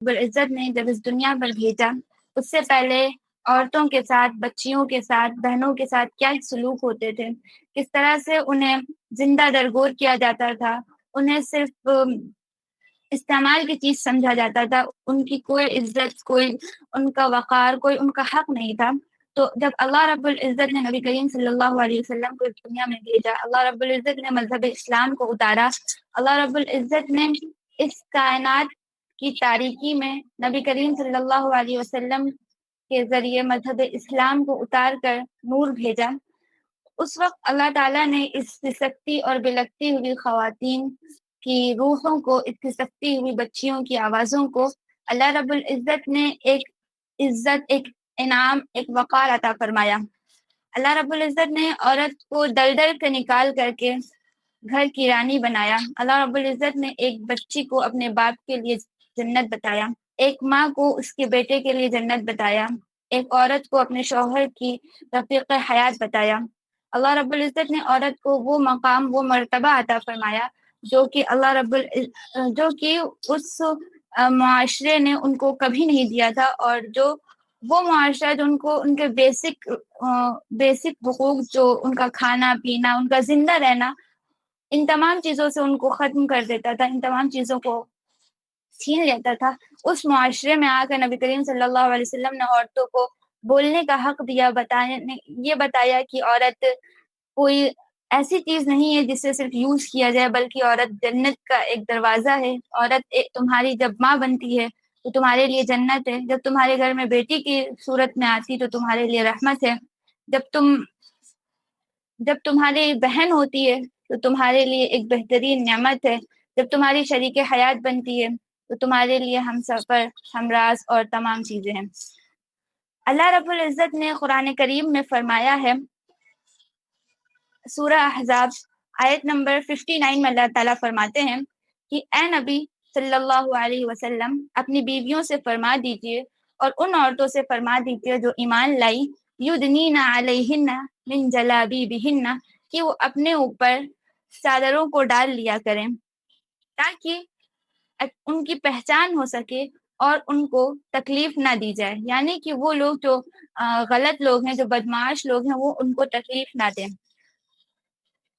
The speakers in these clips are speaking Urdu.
العزت نے جب اس دنیا پر بھیجا اس سے پہلے عورتوں کے ساتھ، بچیوں کے ساتھ، بہنوں کے ساتھ کیا سلوک ہوتے تھے، کس طرح سے انہیں زندہ درگور کیا جاتا تھا، انہیں صرف استعمال کی چیز سمجھا جاتا تھا، ان کی کوئی عزت، کوئی ان کا وقار، کوئی ان کا حق نہیں تھا۔ تو جب اللہ رب العزت نے نبی کریم صلی اللہ علیہ وسلم کو اس دنیا میں بھیجا، اللہ رب العزت نے مذہب اسلام کو اتارا، اللہ رب العزت نے اس کائنات کی تاریکی میں نبی کریم صلی اللہ علیہ وسلم کے ذریعے مذہب اسلام کو اتار کر نور بھیجا، اس وقت اللہ تعالیٰ نے اس سسکتی اور بلکتی ہوئی خواتین کی روحوں کو، اس سسکتی ہوئی بچیوں کی آوازوں کو اللہ رب العزت نے ایک عزت، ایک انعام، ایک وقار عطا فرمایا۔ اللہ رب العزت نے عورت کو دلدل سے نکال کر کے گھر کی رانی بنایا۔ اللہ رب العزت نے ایک بچی کو اپنے باپ کے لیے جنت بتایا، ایک ماں کو اس کے بیٹے کے لیے جنت بتایا، ایک عورت کو اپنے شوہر کی رفیق حیات بتایا۔ اللہ رب العزت نے عورت کو وہ مقام، وہ مرتبہ عطا فرمایا جو کہ جو کہ اس معاشرے نے ان کو کبھی نہیں دیا تھا، اور جو وہ معاشرہ جو ان کو ان کے بیسک حقوق، جو ان کا کھانا پینا، ان کا زندہ رہنا، ان تمام چیزوں سے ان کو ختم کر دیتا تھا، ان تمام چیزوں کو چھین لیتا تھا، اس معاشرے میں آ کر نبی کریم صلی اللہ علیہ وسلم نے عورتوں کو بولنے کا حق دیا، یہ بتایا کہ عورت کوئی ایسی چیز نہیں ہے جس سے صرف یوز کیا جائے، بلکہ عورت جنت کا ایک دروازہ ہے۔ عورت تمہاری جب ماں بنتی ہے تو تمہارے لیے جنت ہے، جب تمہارے گھر میں بیٹی کی صورت میں آتی تو تمہارے لیے رحمت ہے، جب تمہاری بہن ہوتی ہے تو تمہارے لیے ایک بہترین نعمت ہے، جب تمہاری شریک حیات بنتی ہے تو تمہارے لیے ہم سفر، ہمراز اور تمام چیزیں ہیں۔ اللہ رب العزت نے قرآن کریم میں فرمایا ہے، سورہ احزاب آیت نمبر 59 میں اللہ تعالیٰ فرماتے ہیں کہ اے نبی صلی اللہ علیہ وسلم اپنی بیویوں سے فرما دیجئے اور ان عورتوں سے فرما دیجئے جو ایمان لائی، یدنین علیہن من جلابیبہن، کہ وہ اپنے اوپر چادروں کو ڈال لیا کریں تاکہ ان کی پہچان ہو سکے اور ان کو تکلیف نہ دی جائے، یعنی کہ وہ لوگ جو غلط لوگ ہیں، جو بدمعاش لوگ ہیں، وہ ان کو تکلیف نہ دیں۔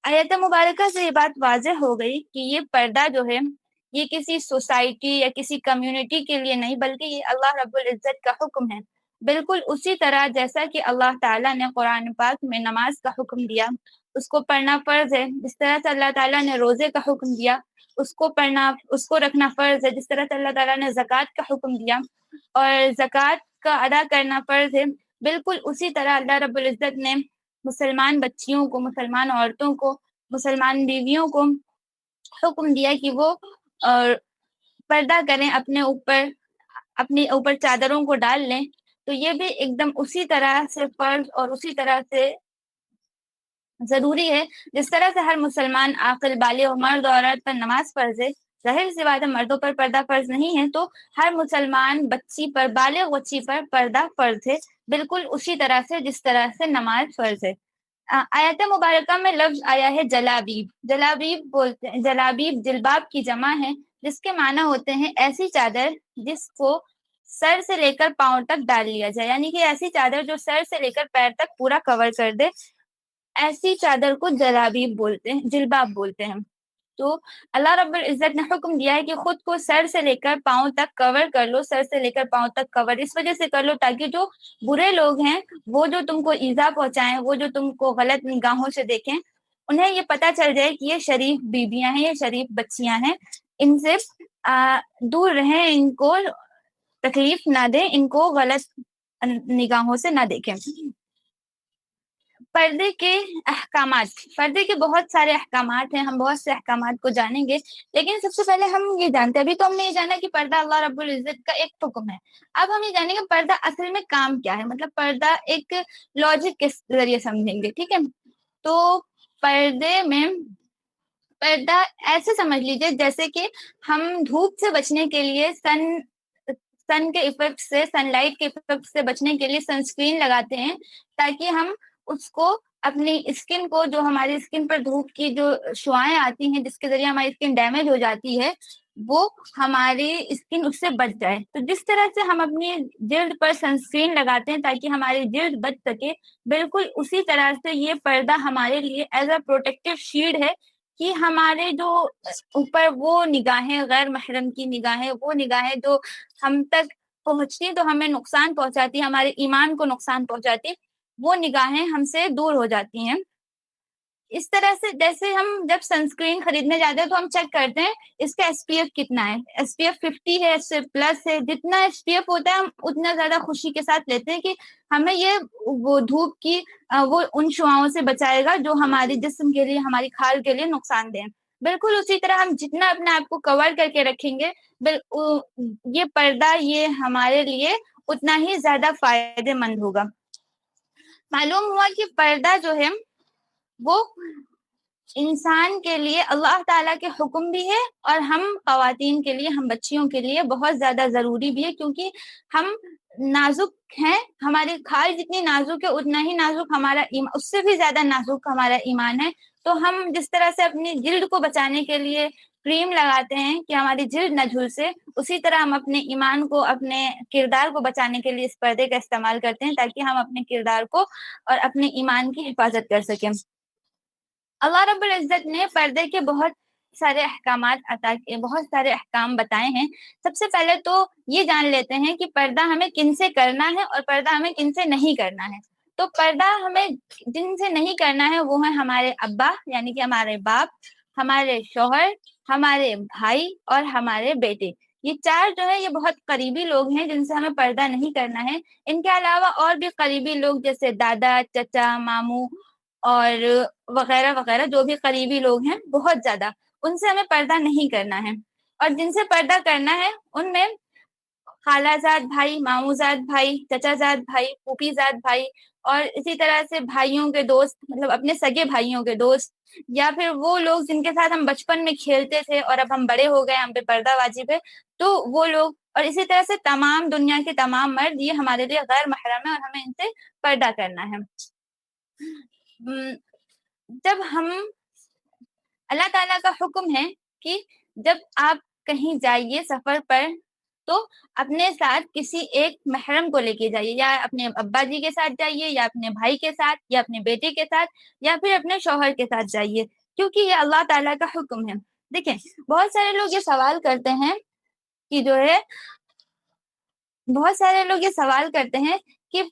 آیت مبارکہ سے یہ بات واضح ہو گئی کہ یہ پردہ جو ہے یہ کسی سوسائٹی یا کسی کمیونٹی کے لیے نہیں، بلکہ یہ اللہ رب العزت کا حکم ہے۔ بالکل اسی طرح جیسا کہ اللہ تعالیٰ نے قرآن پاک میں نماز کا حکم دیا، اس کو پڑھنا فرض ہے، جس طرح سے اللہ تعالیٰ نے روزے کا حکم دیا، اس کو رکھنا فرض ہے، جس طرح سے اللہ تعالیٰ نے زکوٰۃ کا حکم دیا اور زکوٰۃ کا ادا کرنا فرض ہے، بالکل اسی طرح اللہ رب العزت نے مسلمان بچیوں کو، مسلمان عورتوں کو، مسلمان بیویوں کو حکم دیا کہ وہ پردہ کریں، اپنے اوپر چادروں کو ڈال لیں۔ تو یہ بھی ایک دم اسی طرح سے فرض اور اسی طرح سے ضروری ہے جس طرح سے ہر مسلمان عاقل بالغ مرد اور عورت پر نماز فرض ہے، ظاہر سی بات ہے مردوں پر پردہ فرض نہیں ہے، تو ہر مسلمان بچی پر، بالغ بچی پر پردہ فرض ہے، بالکل اسی طرح سے جس طرح سے نماز فرض ہے۔ آیت مبارکہ میں لفظ آیا ہے جلابیب۔ جلابیب بولتے ہیں، جلابیب جلباب کی جمع ہے، جس کے معنی ہوتے ہیں ایسی چادر جس کو سر سے لے کر پاؤں تک ڈال لیا جائے، یعنی کہ ایسی چادر جو سر سے لے کر پیر تک پورا کور کر دے، ایسی چادر کو جلابیب بولتے ہیں، جلباب بولتے ہیں۔ تو اللہ رب العزت نے حکم دیا ہے کہ خود کو سر سے لے کر پاؤں تک کور کر لو، سر سے لے کر پاؤں تک کور اس وجہ سے کر لو تاکہ جو برے لوگ ہیں، وہ جو تم کو ایذا پہنچائیں، وہ جو تم کو غلط نگاہوں سے دیکھیں، انہیں یہ پتہ چل جائے کہ یہ شریف بیویاں ہیں، یہ شریف بچیاں ہیں، ان سے دور رہیں، ان کو تکلیف نہ دیں، ان کو غلط نگاہوں سے نہ دیکھیں۔ پردے کے احکامات، پردے کے بہت سارے احکامات ہیں، ہم بہت سے احکامات کو جانیں گے، لیکن سب سے پہلے ہم یہ جانتے ہیں، ابھی تو ہم نے یہ جانا کہ پردہ اللہ رب العزت کا ایک حکم ہے، اب ہم یہ جانیں گے پردہ اصل میں کام کیا ہے، مطلب پردہ ایک لاجک کے ذریعے سمجھیں گے، ٹھیک ہے؟ تو پردہ ایسے سمجھ لیجیے جیسے کہ ہم دھوپ سے بچنے کے لیے سن کے ایفیکٹ سے، سن لائٹ کے ایفیکٹ سے بچنے کے لیے سن اسکرین لگاتے ہیں تاکہ ہم اس کو اپنی اسکن کو، جو ہماری اسکن پر دھوپ کی جو شعائیں آتی ہیں جس کے ذریعے ہماری اسکن ڈیمیج ہو جاتی ہے، وہ ہماری اسکن اس سے بچ جائے. تو جس طرح سے ہم اپنی جلد پر سنسکرین لگاتے ہیں تاکہ ہماری جلد بچ سکے، بالکل اسی طرح سے یہ پردہ ہمارے لیے ایز اے پروٹیکٹیو شیلڈ ہے کہ ہمارے جو اوپر وہ نگاہیں، غیر محرم کی نگاہیں، وہ نگاہیں جو ہم تک پہنچتی ہیں تو ہمیں نقصان پہنچاتی، ہمارے ایمان کو نقصان پہنچاتی، وہ نگاہیں ہم سے دور ہو جاتی ہیں. اس طرح سے جیسے ہم جب سنسکرین خریدنے جاتے ہیں تو ہم چیک کرتے ہیں اس کا ایس پی ایف کتنا ہے، ایس پی ایف 50 ہے، پلس ہے. جتنا ایس پی ایف ہوتا ہے ہم اتنا زیادہ خوشی کے ساتھ لیتے ہیں کہ ہمیں یہ وہ دھوپ کی وہ ان شعاؤں سے بچائے گا جو ہمارے جسم کے لیے، ہماری کھال کے لیے نقصان دہ. بالکل اسی طرح ہم جتنا اپنے آپ کو کور کر کے رکھیں گے، یہ پردہ یہ ہمارے لیے اتنا ہی زیادہ فائدے مند ہوگا. معلوم ہوا کہ پردہ جو ہے وہ انسان کے لیے اللہ تعالیٰ کے حکم بھی ہے، اور ہم خواتین کے لیے، ہم بچیوں کے لیے بہت زیادہ ضروری بھی ہے، کیونکہ ہم نازک ہیں. ہماری کھال جتنی نازک ہے اتنا ہی نازک ہمارا ایمان، اس سے بھی زیادہ نازک ہمارا ایمان ہے. تو ہم جس طرح سے اپنی جلد کو بچانے کے لیے کریم لگاتے ہیں کہ ہماری جلد نہ جھلسے، اسی طرح ہم اپنے ایمان کو، اپنے کردار کو بچانے کے لیے اس پردے کا استعمال کرتے ہیں تاکہ ہم اپنے کردار کو اور اپنے ایمان کی حفاظت کر سکیں. اللہ رب العزت نے پردے کے بہت سارے احکامات بہت سارے احکام بتائے ہیں. سب سے پہلے تو یہ جان لیتے ہیں کہ پردہ ہمیں کن سے کرنا ہے اور پردہ ہمیں کن سے نہیں کرنا ہے. تو پردہ ہمیں جن سے نہیں کرنا ہے وہ ہیں ہمارے ابا، یعنی کہ ہمارے باپ، ہمارے شوہر، ہمارے بھائی اور ہمارے بیٹے. یہ چار جو ہے یہ بہت قریبی لوگ ہیں جن سے ہمیں پردہ نہیں کرنا ہے. ان کے علاوہ اور بھی قریبی لوگ جیسے دادا، چچا، ماموں اور وغیرہ وغیرہ، جو بھی قریبی لوگ ہیں بہت زیادہ، ان سے ہمیں پردہ نہیں کرنا ہے. اور جن سے پردہ کرنا ہے ان میں خالہ زاد بھائی، ماموں زاد بھائی، چچا زاد بھائی، پھوپھی زاد بھائی، اور اسی طرح سے بھائیوں کے دوست، مطلب اپنے سگے بھائیوں کے دوست، یا پھر وہ لوگ جن کے ساتھ ہم بچپن میں کھیلتے تھے اور اب ہم بڑے ہو گئے، ہم پہ پردہ واجب ہے، تو وہ لوگ. اور اسی طرح سے تمام دنیا کے تمام مرد یہ ہمارے لیے غیر محرم ہے اور ہمیں ان سے پردہ کرنا ہے. جب ہم اللہ تعالیٰ کا حکم ہے کہ جب آپ کہیں جائیے سفر پر تو اپنے ساتھ کسی ایک محرم کو لے کے جائیے، یا اپنے ابا جی کے ساتھ جائیے، یا اپنے بھائی کے ساتھ، یا اپنے بیٹے کے ساتھ، یا پھر اپنے شوہر کے ساتھ جائیے، کیونکہ یہ اللہ تعالیٰ کا حکم ہے. دیکھیں بہت سارے لوگ یہ سوال کرتے ہیں کہ جو ہے بہت سارے لوگ یہ سوال کرتے ہیں کہ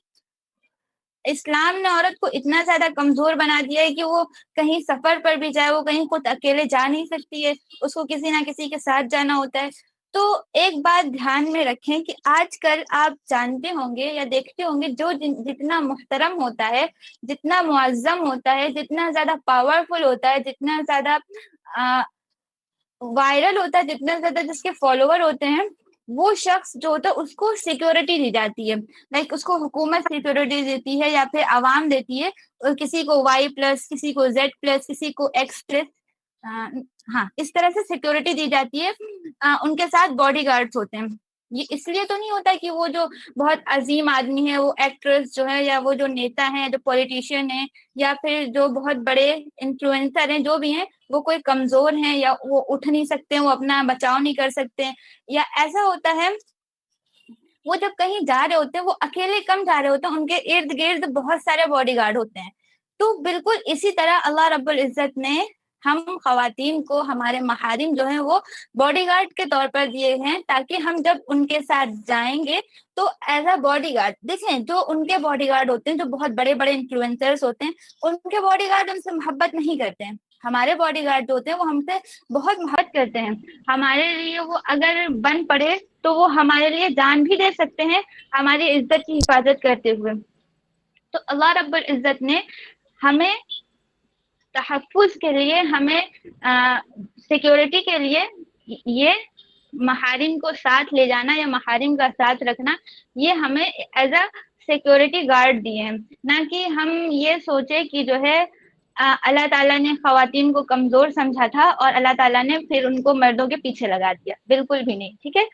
اسلام نے عورت کو اتنا زیادہ کمزور بنا دیا ہے کہ وہ کہیں سفر پر بھی جائے، وہ کہیں خود اکیلے جا نہیں سکتی ہے، اس کو کسی نہ کسی کے ساتھ جانا ہوتا ہے. تو ایک بات دھیان میں رکھیں کہ آج کل آپ جانتے ہوں گے یا دیکھتے ہوں گے جو جتنا محترم ہوتا ہے، جتنا معظم ہوتا ہے، جتنا زیادہ پاورفل ہوتا ہے، جتنا زیادہ وائرل ہوتا ہے، جتنا زیادہ جس کے فالوور ہوتے ہیں، وہ شخص جو ہوتا ہے اس کو سیکیورٹی دی جاتی ہے. لائک اس کو حکومت سیکیورٹی دیتی ہے یا پھر عوام دیتی ہے. اور کسی کو وائی پلس، کسی کو زیڈ پلس، کسی کو ایکس پلس، ہاں اس طرح سے سیکیورٹی دی جاتی ہے. ان کے ساتھ باڈی گارڈز ہوتے ہیں. یہ اس لیے تو نہیں ہوتا کہ وہ جو بہت عظیم آدمی ہے، وہ ایکٹرس جو ہے، یا وہ جو نیتا ہیں، جو پولیٹیشین ہیں، یا پھر جو بہت بڑے انفلوئنسر ہیں، جو بھی ہیں، وہ کوئی کمزور ہیں یا وہ اٹھ نہیں سکتے، وہ اپنا بچاؤ نہیں کر سکتے، یا ایسا ہوتا ہے وہ جب کہیں جا رہے ہوتے ہیں وہ اکیلے کم جا رہے ہوتے ہیں، ان کے ارد گرد بہت سارے باڈی گارڈ ہوتے ہیں. تو بالکل اسی طرح اللہ رب العزت نے ہم خواتین کو، ہمارے محارم جو ہیں وہ باڈی گارڈ کے طور پر دیے ہیں، تاکہ ہم جب ان کے ساتھ جائیں گے تو ایز اے باڈی گارڈ، دیکھیں جو ان کے باڈی گارڈ ہوتے ہیں، جو بہت بڑے بڑے انفلوئنسرز ہوتے ہیں، ان کے باڈی گارڈ ان سے محبت نہیں کرتے ہیں. ہمارے باڈی گارڈ جو ہوتے ہیں وہ ہم سے بہت محبت کرتے ہیں. ہمارے لیے وہ اگر بن پڑے تو وہ ہمارے لیے جان بھی دے سکتے ہیں، ہماری عزت کی حفاظت کرتے ہوئے. تو اللہ رب العزت نے ہمیں تحفظ کے لیے، ہمیں سیکیورٹی کے لیے یہ محارم کو ساتھ لے جانا یا محارم کا ساتھ رکھنا، یہ ہمیں ایز اے سیکیورٹی گارڈ دیے ہیں. نہ کہ ہم یہ سوچے کہ جو ہے اللہ تعالیٰ نے خواتین کو کمزور سمجھا تھا اور اللہ تعالیٰ نے پھر ان کو مردوں کے پیچھے لگا دیا. بالکل بھی نہیں، ٹھیک ہے.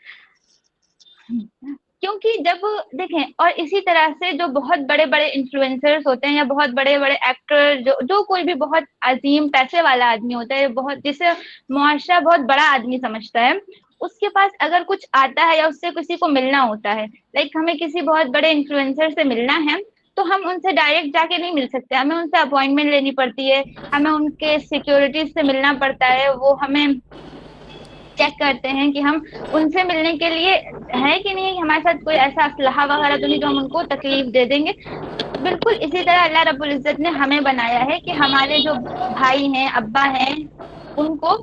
کیونکہ جب دیکھیں، اور اسی طرح سے جو بہت بڑے بڑے انفلوئنسرز ہوتے ہیں یا بہت بڑے بڑے ایکٹر، جو کوئی بھی بہت عظیم پیسے والا آدمی ہوتا ہے، بہت جسے معاشرہ بہت بڑا آدمی سمجھتا ہے، اس کے پاس اگر کچھ آتا ہے یا اس سے کسی کو ملنا ہوتا ہے، لائک ہمیں کسی بہت بڑے انفلوئنسر سے ملنا ہے، تو ہم ان سے ڈائریکٹ جا کے نہیں مل سکتے، ہمیں ان سے اپوائنٹمنٹ لینی پڑتی ہے، ہمیں ان کے سیکیورٹیز سے ملنا پڑتا ہے، وہ ہمیں چیک کرتے ہیں کہ ہم ان سے ملنے کے لیے ہے کہ نہیں، ہمارے ساتھ کوئی ایسا اسلحہ وغیرہ تو نہیں جو ہم ان کو تکلیف دے دیں گے۔ بالکل اسی طرح اللہ رب العزت نے ہمیں بنایا ہے کہ ہمارے جو بھائی ہیں، ابا ہیں، ان کو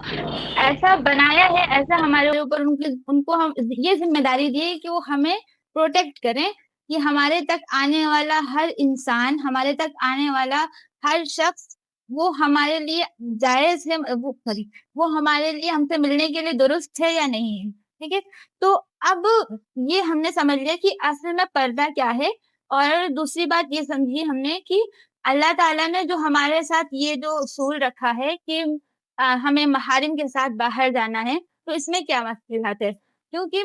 ایسا بنایا ہے، ایسا ہمارے اوپر ان کو ہم یہ ذمہ داری دی ہے کہ وہ ہمیں پروٹیکٹ کریں، کہ ہمارے تک آنے والا ہر انسان، ہمارے تک آنے والا ہر شخص وہ ہمارے لیے جائز ہے، وہ ہمارے لیے ہم سے ملنے کے لیے درست ہے یا نہیں ہے، ٹھیک ہے۔ تو اب یہ ہم نے سمجھ لیا کہ اصل میں پردہ کیا ہے، اور دوسری بات یہ سمجھی ہم نے کہ اللہ تعالیٰ نے جو ہمارے ساتھ یہ جو اصول رکھا ہے کہ ہمیں محارم کے ساتھ باہر جانا ہے، تو اس میں کیا مصلحت ہے، کیونکہ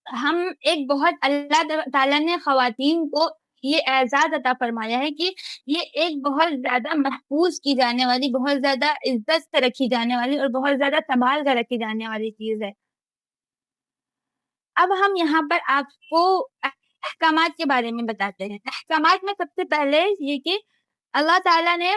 ہم ایک بہت اللہ تعالیٰ نے خواتین کو یہ اعزاز عطا فرمایا ہے کہ یہ ایک بہت زیادہ محفوظ کی جانے والی، بہت زیادہ عزت سے رکھی جانے والی اور بہت زیادہ سنبھال کر رکھی جانے والی چیز ہے۔ اب ہم یہاں پر آپ کو احکامات کے بارے میں بتاتے ہیں۔ احکامات میں سب سے پہلے یہ کہ اللہ تعالیٰ نے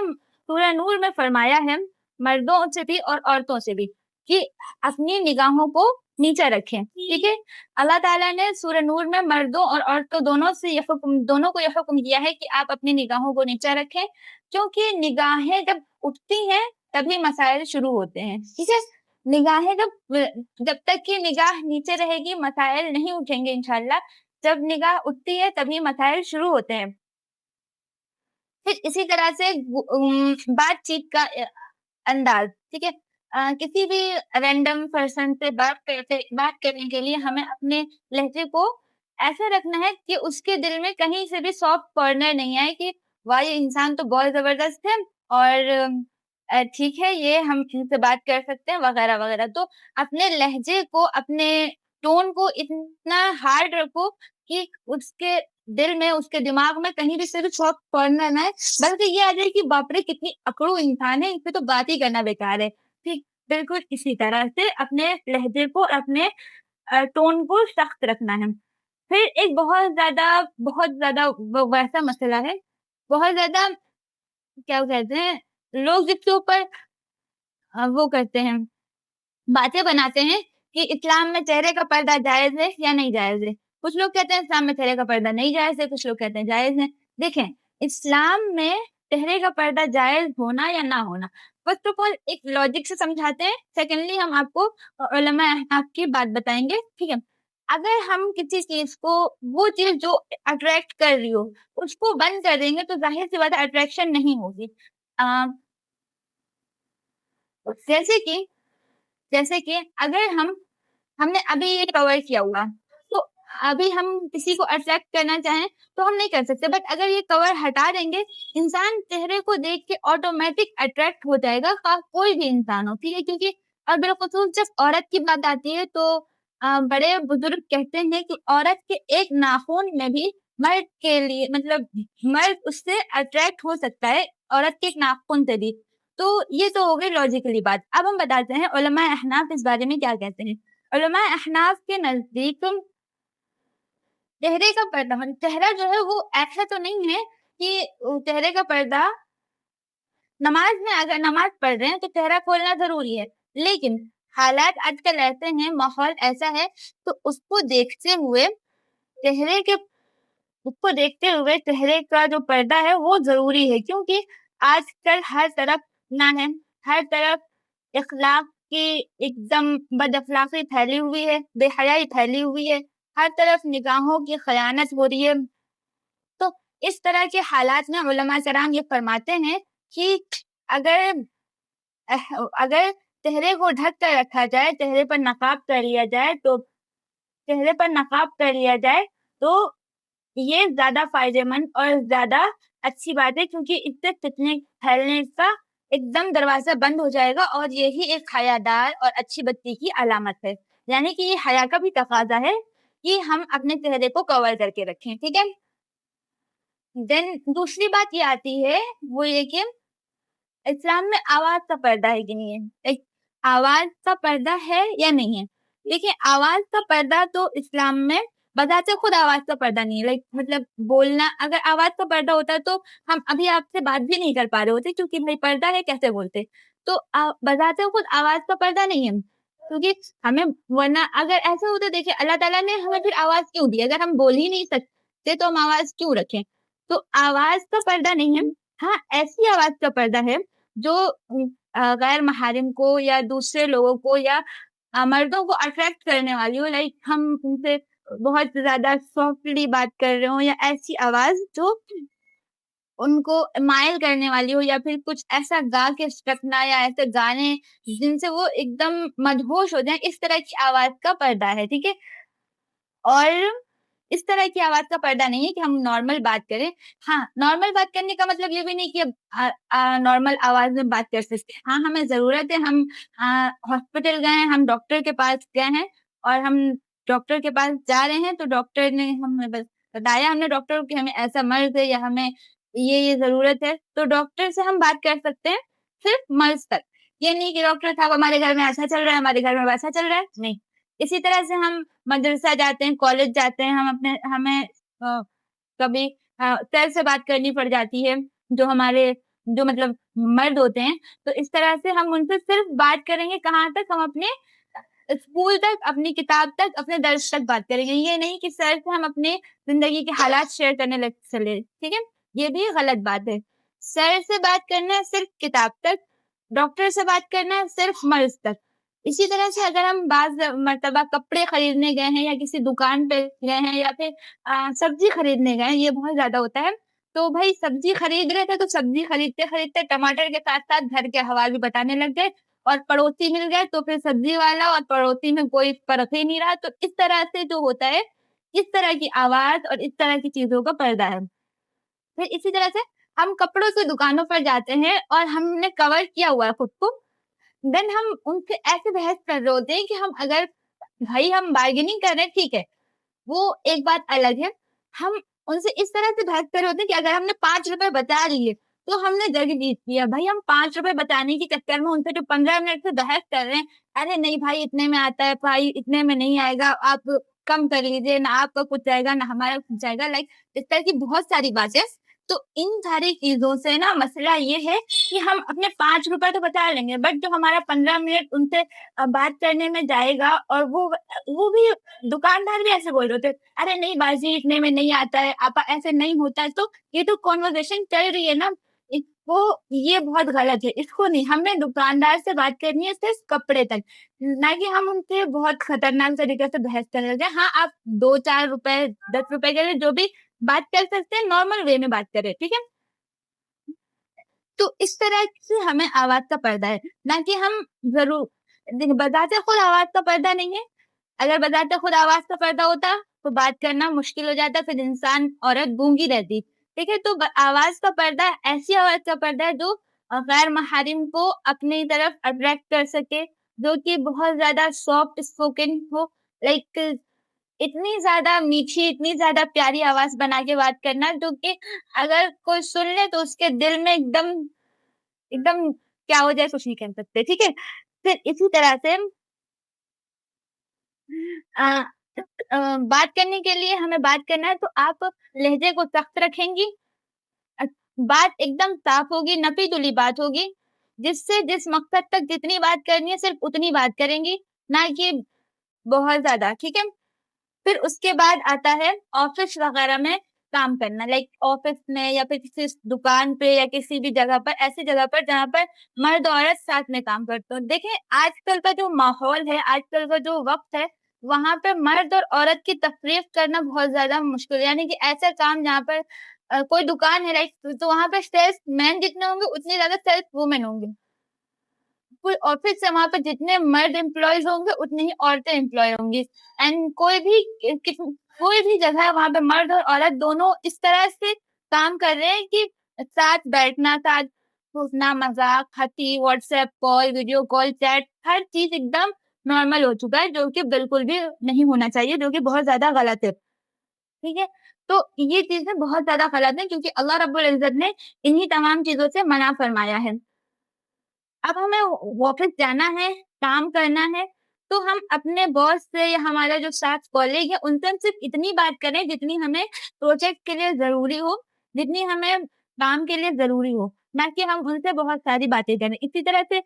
سورہ نور میں فرمایا ہے مردوں سے بھی اور عورتوں سے بھی کہ اپنی نگاہوں کو نیچے رکھیں، ٹھیک ہے۔ اللہ تعالیٰ نے سورہ نور میں مردوں اور عورتوں دونوں کو یہ حکم دیا ہے کہ آپ اپنی نگاہوں کو نیچے رکھیں، کیونکہ نگاہیں جب اٹھتی ہیں تبھی مسائل شروع ہوتے ہیں، ٹھیک ہے۔ نگاہیں جب تک کہ نگاہ نیچے رہے گی مسائل نہیں اٹھیں گے انشاءاللہ، جب نگاہ اٹھتی ہے تبھی مسائل شروع ہوتے ہیں۔ پھر اسی طرح سے بات چیت کا انداز، ٹھیک ہے۔ کسی بھی رینڈم پرسن سے بات کرنے کے لیے ہمیں اپنے لہجے کو ایسا رکھنا ہے کہ اس کے دل میں کہیں سے بھی سافٹ کارنر نہیں آئے کہ واہ یہ انسان تو بہت زبردست ہے اور ٹھیک ہے یہ ہم ان سے بات کر سکتے ہیں وغیرہ وغیرہ۔ تو اپنے لہجے کو، اپنے ٹون کو اتنا ہارڈ رکھو کہ اس کے دل میں، اس کے دماغ میں کہیں بھی سے بھی سافٹ کارنر نہ ہے، بلکہ یہ آ جائے کہ باپ رے کتنی اکڑو انسان ہے، اس پہ تو بات ہی کرنا بیکار ہے، ٹھیک۔ بالکل اسی طرح سے اپنے لہجے کو، اپنے ٹون کو سخت رکھنا ہے۔ پھر ایک بہت زیادہ ویسا مسئلہ ہے، بہت زیادہ کیا کہتے ہیں لوگ جس کے اوپر وہ کرتے ہیں، باتیں بناتے ہیں کہ اسلام میں چہرے کا پردہ جائز ہے یا نہیں جائز ہے۔ کچھ لوگ کہتے ہیں اسلام میں چہرے کا پردہ نہیں جائز ہے، کچھ لوگ کہتے ہیں جائز ہے۔ دیکھیں، اسلام میں چہرے کا پردہ جائز ہونا یا نہ ہونا فرسٹ آف آل ایک لاجک سے سمجھاتے ہیں، سیکنڈلی ہم آپ کو علماء احناف کی بات بتائیں گے، ٹھیک ہے۔ اگر ہم کسی چیز کو، وہ چیز جو اٹریکٹ کر رہی ہو اس کو بند کر دیں گے تو ظاہر سی بات اٹریکشن نہیں ہوگی۔ جیسے کہ اگر ہم نے ابھی یہ کور کیا ہوا تو ابھی ہم کسی کو اٹریکٹ کرنا چاہیں تو ہم نہیں کر سکتے، بٹ اگر یہ کور ہٹا دیں گے انسان چہرے کو دیکھ کے آٹومیٹک اٹریکٹ ہو جائے گا، کوئی بھی انسان ہو، ٹھیک ہے۔ کیونکہ اور بالخصوص جب عورت کی بات آتی ہے تو بڑے بزرگ کہتے ہیں کہ عورت کے ایک ناخن میں بھی مرد کے لیے، مطلب مرد اس سے اٹریکٹ ہو سکتا ہے عورت کے ایک ناخن سے بھی۔ تو یہ تو ہو گئی لاجیکلی بات۔ اب ہم بتاتے ہیں علماء احناف اس بارے میں کیا کہتے ہیں۔ علماء احناف کے نزدیک چہرے کا پردہ، چہرہ جو ہے وہ ایسا تو نہیں ہے کہ چہرے کا پردہ، نماز میں اگر نماز پڑھ رہے ہیں تو چہرہ کھولنا ضروری ہے، لیکن حالات آج کل ایسے ہیں، ماحول ایسا ہے، تو اس کو دیکھتے ہوئے چہرے کا جو پردہ ہے وہ ضروری ہے، کیونکہ آج کل ہر طرف ہے، ہر طرف اخلاق کی ایک دم بد اخلاقی پھیلی ہوئی ہے، بے حیائی پھیلی ہوئی ہے، ہر طرف نگاہوں کی خیانت ہو رہی ہے۔ تو اس طرح کے حالات میں علماء کرام یہ فرماتے ہیں کہ اگر چہرے کو ڈھک کر رکھا جائے، چہرے پر نقاب کر لیا جائے تو یہ زیادہ فائدہ مند اور زیادہ اچھی بات ہے، کیونکہ اس سے فتنے پھیلنے کا ایک دم دروازہ بند ہو جائے گا، اور یہی ایک حیادار اور اچھی بچی کی علامت ہے، یعنی کہ یہ حیا کا بھی تقاضا ہے کہ ہم اپنے چہرے کو کور کر کے رکھیں، ٹھیک ہے۔ دین دوسری بات یہ آتی ہے وہ یہ کہ اسلام میں آواز کا پردہ ہے کہ نہیں ہے۔ آواز کا پردہ ہے یا نہیں ہے. دیکھیں آواز کا پردہ تو اسلام میں بذات خود آواز کا پردہ نہیں ہے. لائک مطلب بولنا اگر آواز کا پردہ ہوتا تو ہم ابھی آپ سے بات بھی نہیں کر پا رہے ہوتے, کیونکہ بھائی پردہ ہے کیسے بولتے. تو بذات خود آواز کا پردہ نہیں ہے, کیونکہ ہمیں ورنہ اگر ایسا ہوتا دیکھیں اللہ تعالیٰ نے ہمیں پھر آواز کیوں دی, اگر ہم بول ہی نہیں سکتے تو ہم آواز کیوں رکھیں. تو آواز کا پردہ نہیں ہے. ہاں ایسی آواز کا پردہ ہے جو غیر محارم کو یا دوسرے لوگوں کو یا مردوں کو اٹریکٹ کرنے والی ہو. لائک ہم ان سے بہت زیادہ سافٹلی بات کر رہے ہوں, یا ایسی آواز جو ان کو مائل کرنے والی ہو, یا پھر کچھ ایسا گا کے رکھنا, یا ایسے گانے جن سے وہ ایک دم مدہوش ہو جائیں, اس طرح کی آواز کا پردہ ہے. ٹھیک ہے, اور اس طرح کی آواز کا پردہ نہیں ہے کہ ہم نارمل بات کریں. ہاں نارمل بات کرنے کا مطلب یہ بھی نہیں کہ نارمل آواز میں بات کر سکتے. ہاں ہمیں ضرورت ہے, ہم ہاسپٹل گئے ہیں, ہم ڈاکٹر کے پاس گئے ہیں اور ہم ڈاکٹر کے پاس جا رہے ہیں, تو ڈاکٹر نے ہمیں بس بتایا, ہم نے ڈاکٹر کو کہ ہمیں ایسا مرض ہے یا ہمیں یہ ضرورت ہے, تو ڈاکٹر سے ہم بات کر سکتے ہیں صرف مرض تک. یہ نہیں کہ ڈاکٹر صاحب ہمارے گھر میں ایسا چل رہا ہے, ہمارے گھر میں ویسا چل رہا ہے, نہیں. اسی طرح سے ہم مدرسہ جاتے ہیں, کالج جاتے ہیں, ہمیں کبھی سر سے بات کرنی پڑ جاتی ہے جو ہمارے جو مطلب مرد ہوتے ہیں, تو اس طرح سے ہم ان سے صرف بات کریں گے کہاں تک, ہم اپنے اسکول تک, اپنی کتاب تک, اپنے درس تک بات کریں گے. یہ نہیں کہ سر سے ہم اپنے زندگی کے حالات شیئر کرنے لگ چلے. ٹھیک ہے, یہ بھی غلط بات ہے. سر سے بات کرنا ہے صرف کتاب تک, ڈاکٹر سے بات کرنا ہے صرف مرض تک. اسی طرح سے اگر ہم بعض مرتبہ کپڑے خریدنے گئے ہیں, یا کسی دکان پہ گئے ہیں, یا پھر سبزی خریدنے گئے ہیں, یہ بہت زیادہ ہوتا ہے. تو بھائی سبزی خرید رہے تھے, تو سبزی خریدتے خریدتے ٹماٹر کے ساتھ ساتھ گھر کے حوال بھی بتانے لگ گئے, اور پڑوسی مل گئے, تو پھر سبزی والا اور پڑوسی میں کوئی فرق ہی نہیں رہا. تو اس طرح سے جو ہوتا ہے, اس طرح کی آواز اور اس طرح کی چیزوں کا پردہ ہے. پھر اسی طرح سے ہم کپڑوں کی دکانوں پر جاتے ہیں اور ہم نے کور کیا ہوا ہے خود کو, دین ہم ان سے ایسے بحث کر رہے ہوتے ہیں کہ ہم اگر بھائی ہم بارگیننگ کر رہے ہیں, ٹھیک ہے, وہ ایک بات الگ ہے. ہم ان سے اس طرح سے بحث کر رہے ہوتے ہیں کہ اگر ہم نے 5 روپے بتا لیے تو ہم نے جگ جیت لیا. بھائی ہم 5 روپے بتانے کے چکر میں ان سے جو 15 منٹ سے بحث کر رہے ہیں, ارے نہیں بھائی اتنے میں آتا ہے, بھائی اتنے میں نہیں آئے گا, آپ کم کر لیجیے, نہ آپ کا کچھ جائے گا نہ ہمارا کچھ جائے گا. لائک اس طرح کی بہت ساری باتیں. تو ان ساری چیزوں سے نا مسئلہ یہ ہے کہ ہم اپنے 5 روپے تو بتا لیں گے, بٹ جو ہمارا 15 منٹ ان سے بات کرنے میں جائے گا, اور وہ بھی دکاندار بھی ایسے بول رہے ہوتے, ارے نہیں بازی اتنے میں نہیں آتا ہے, آپ ایسے نہیں ہوتا ہے. تو یہ تو کنورسیشن چل رہی ہے نا, وہ یہ بہت غلط ہے. اس کو نہیں, ہمیں دکاندار سے بات کرنی ہے صرف کپڑے تک, نہ کہ ہم ان سے بہت خطرناک طریقے سے بحث کرنے لگے. ہاں آپ 2-4 روپے 10 روپے کے لیے جو بھی بات کر سکتے ہیں, نارمل وے میں بات کریں. ٹھیک ہے, تو اس طرح سے ہمیں آواز کا پردہ ہے, نہ کہ ہم ضرور بذات خود آواز کا پردہ نہیں ہے. اگر بذات خود آواز کا پردہ ہوتا تو بات کرنا مشکل ہو جاتا, پھر انسان عورت گونگی رہتی. ٹھیک ہے, تو آواز کا پردہ ایسی آواز کا پردہ ہے جو غیر محارم کو اپنی طرف اٹریکٹ کر سکے, جو کہ بہت زیادہ سافٹ اسپوکن ہو. لائک اتنی زیادہ میٹھی, اتنی زیادہ پیاری آواز بنا کے بات کرنا جو کہ اگر کوئی سن لے تو اس کے دل میں ایک دم کیا ہو جائے کچھ نہیں کہہ سکتے. ٹھیک ہے, پھر اسی طرح سے بات کرنے کے لیے ہمیں بات کرنا ہے تو آپ لہجے کو سخت رکھیں گی, بات ایک دم صاف ہوگی, نپی تلی بات ہوگی, جس سے جس مقصد تک جتنی بات کرنی ہے صرف اتنی بات کریں گی, نہ کہ بہت زیادہ. ٹھیک ہے, پھر اس کے بعد آتا ہے آفس وغیرہ میں کام کرنا. لائک آفس میں یا پھر کسی دکان پہ یا کسی بھی جگہ پر, ایسی جگہ پر جہاں پر مرد عورت ساتھ میں کام کرتے ہو. دیکھیں آج کل کا جو ماحول ہے, آج کل کا جو وقت ہے, وہاں پہ مرد اور عورت کی تفریق کرنا بہت زیادہ مشکل. یعنی کہ ایسا کام جہاں پر کوئی دکان ہے لائک, تو وہاں پہ سیلس مین جتنے ہوں گے اتنی زیادہ سیلس وومن ہوں گے. کوئی آفس سے وہاں پہ جتنے مرد امپلائیز ہوں گے اتنی ہی عورتیں امپلائی ہوں گی. اینڈ کوئی بھی جگہ ہے وہاں پہ مرد اور عورت دونوں اس طرح سے کام کر رہے ہیں کہ ساتھ بیٹھنا, ساتھ اٹھنا, مذاق, ہنسی, what's app call, video call, chat, ہر چیز ایک دم نارمل ہو چکا ہے, جو کہ بالکل بھی نہیں ہونا چاہیے, جو کہ بہت زیادہ غلط ہے. ٹھیک ہے, تو یہ چیزیں بہت زیادہ غلط ہیں, کیونکہ اللہ رب العزت نے انہی تمام چیزوں سے منع فرمایا ہے. اب ہمیں آفس جانا ہے کام کرنا ہے تو ہم اپنے باس سے یا ہمارا جو ساتھ کالگ ہے ان سے ہم صرف اتنی بات کریں جتنی ہمیں پروجیکٹ کے لیے ضروری ہو، جتنی ہمیں کام کے لیے ضروری ہو، نہ کہ ہم ان سے بہت ساری باتیں کریں. اسی طرح سے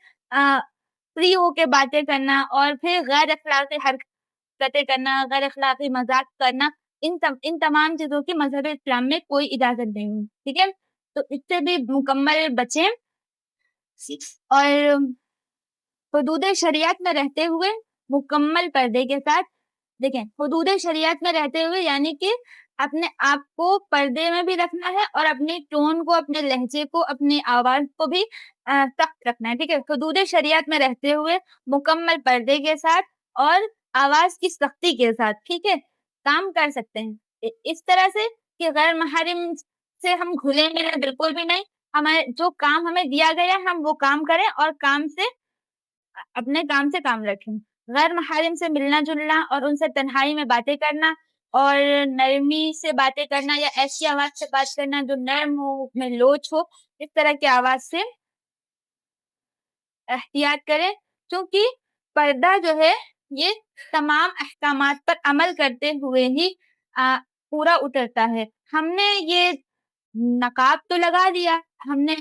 فری ہو کے باتیں کرنا اور پھر غیر اخلاقی حرکتیں کرنا، غیر اخلاقی مذاق کرنا، ان تمام چیزوں کی مذہب اسلام میں کوئی اجازت نہیں ہے. ٹھیک ہے، تو اس سے بھی مکمل بچیں اور حدود شریعت میں رہتے ہوئے مکمل پردے کے ساتھ. دیکھیں، حدود شریعت میں رہتے ہوئے یعنی کہ اپنے آپ کو پردے میں بھی رکھنا ہے اور اپنے ٹون کو، اپنے لہجے کو، اپنی آواز کو بھی سخت رکھنا ہے. ٹھیک ہے، حدود شریعت میں رہتے ہوئے مکمل پردے کے ساتھ اور آواز کی سختی کے ساتھ ٹھیک ہے کام کر سکتے ہیں. اس طرح سے کہ غیر محرم سے ہم گھلیں گے بالکل بھی نہیں. ہمارے جو کام ہمیں دیا گیا ہے ہم وہ کام کریں اور اپنے کام سے کام رکھیں. غیر محارم سے ملنا جلنا اور ان سے تنہائی میں باتیں کرنا اور نرمی سے باتیں کرنا یا ایسی آواز سے بات کرنا جو نرم ہو، میں لوچ ہو، اس طرح کی آواز سے احتیاط کریں. کیونکہ پردہ جو ہے یہ تمام احکامات پر عمل کرتے ہوئے ہی پورا اترتا ہے. ہم نے یہ نقاب تو لگا لیا، ہم نے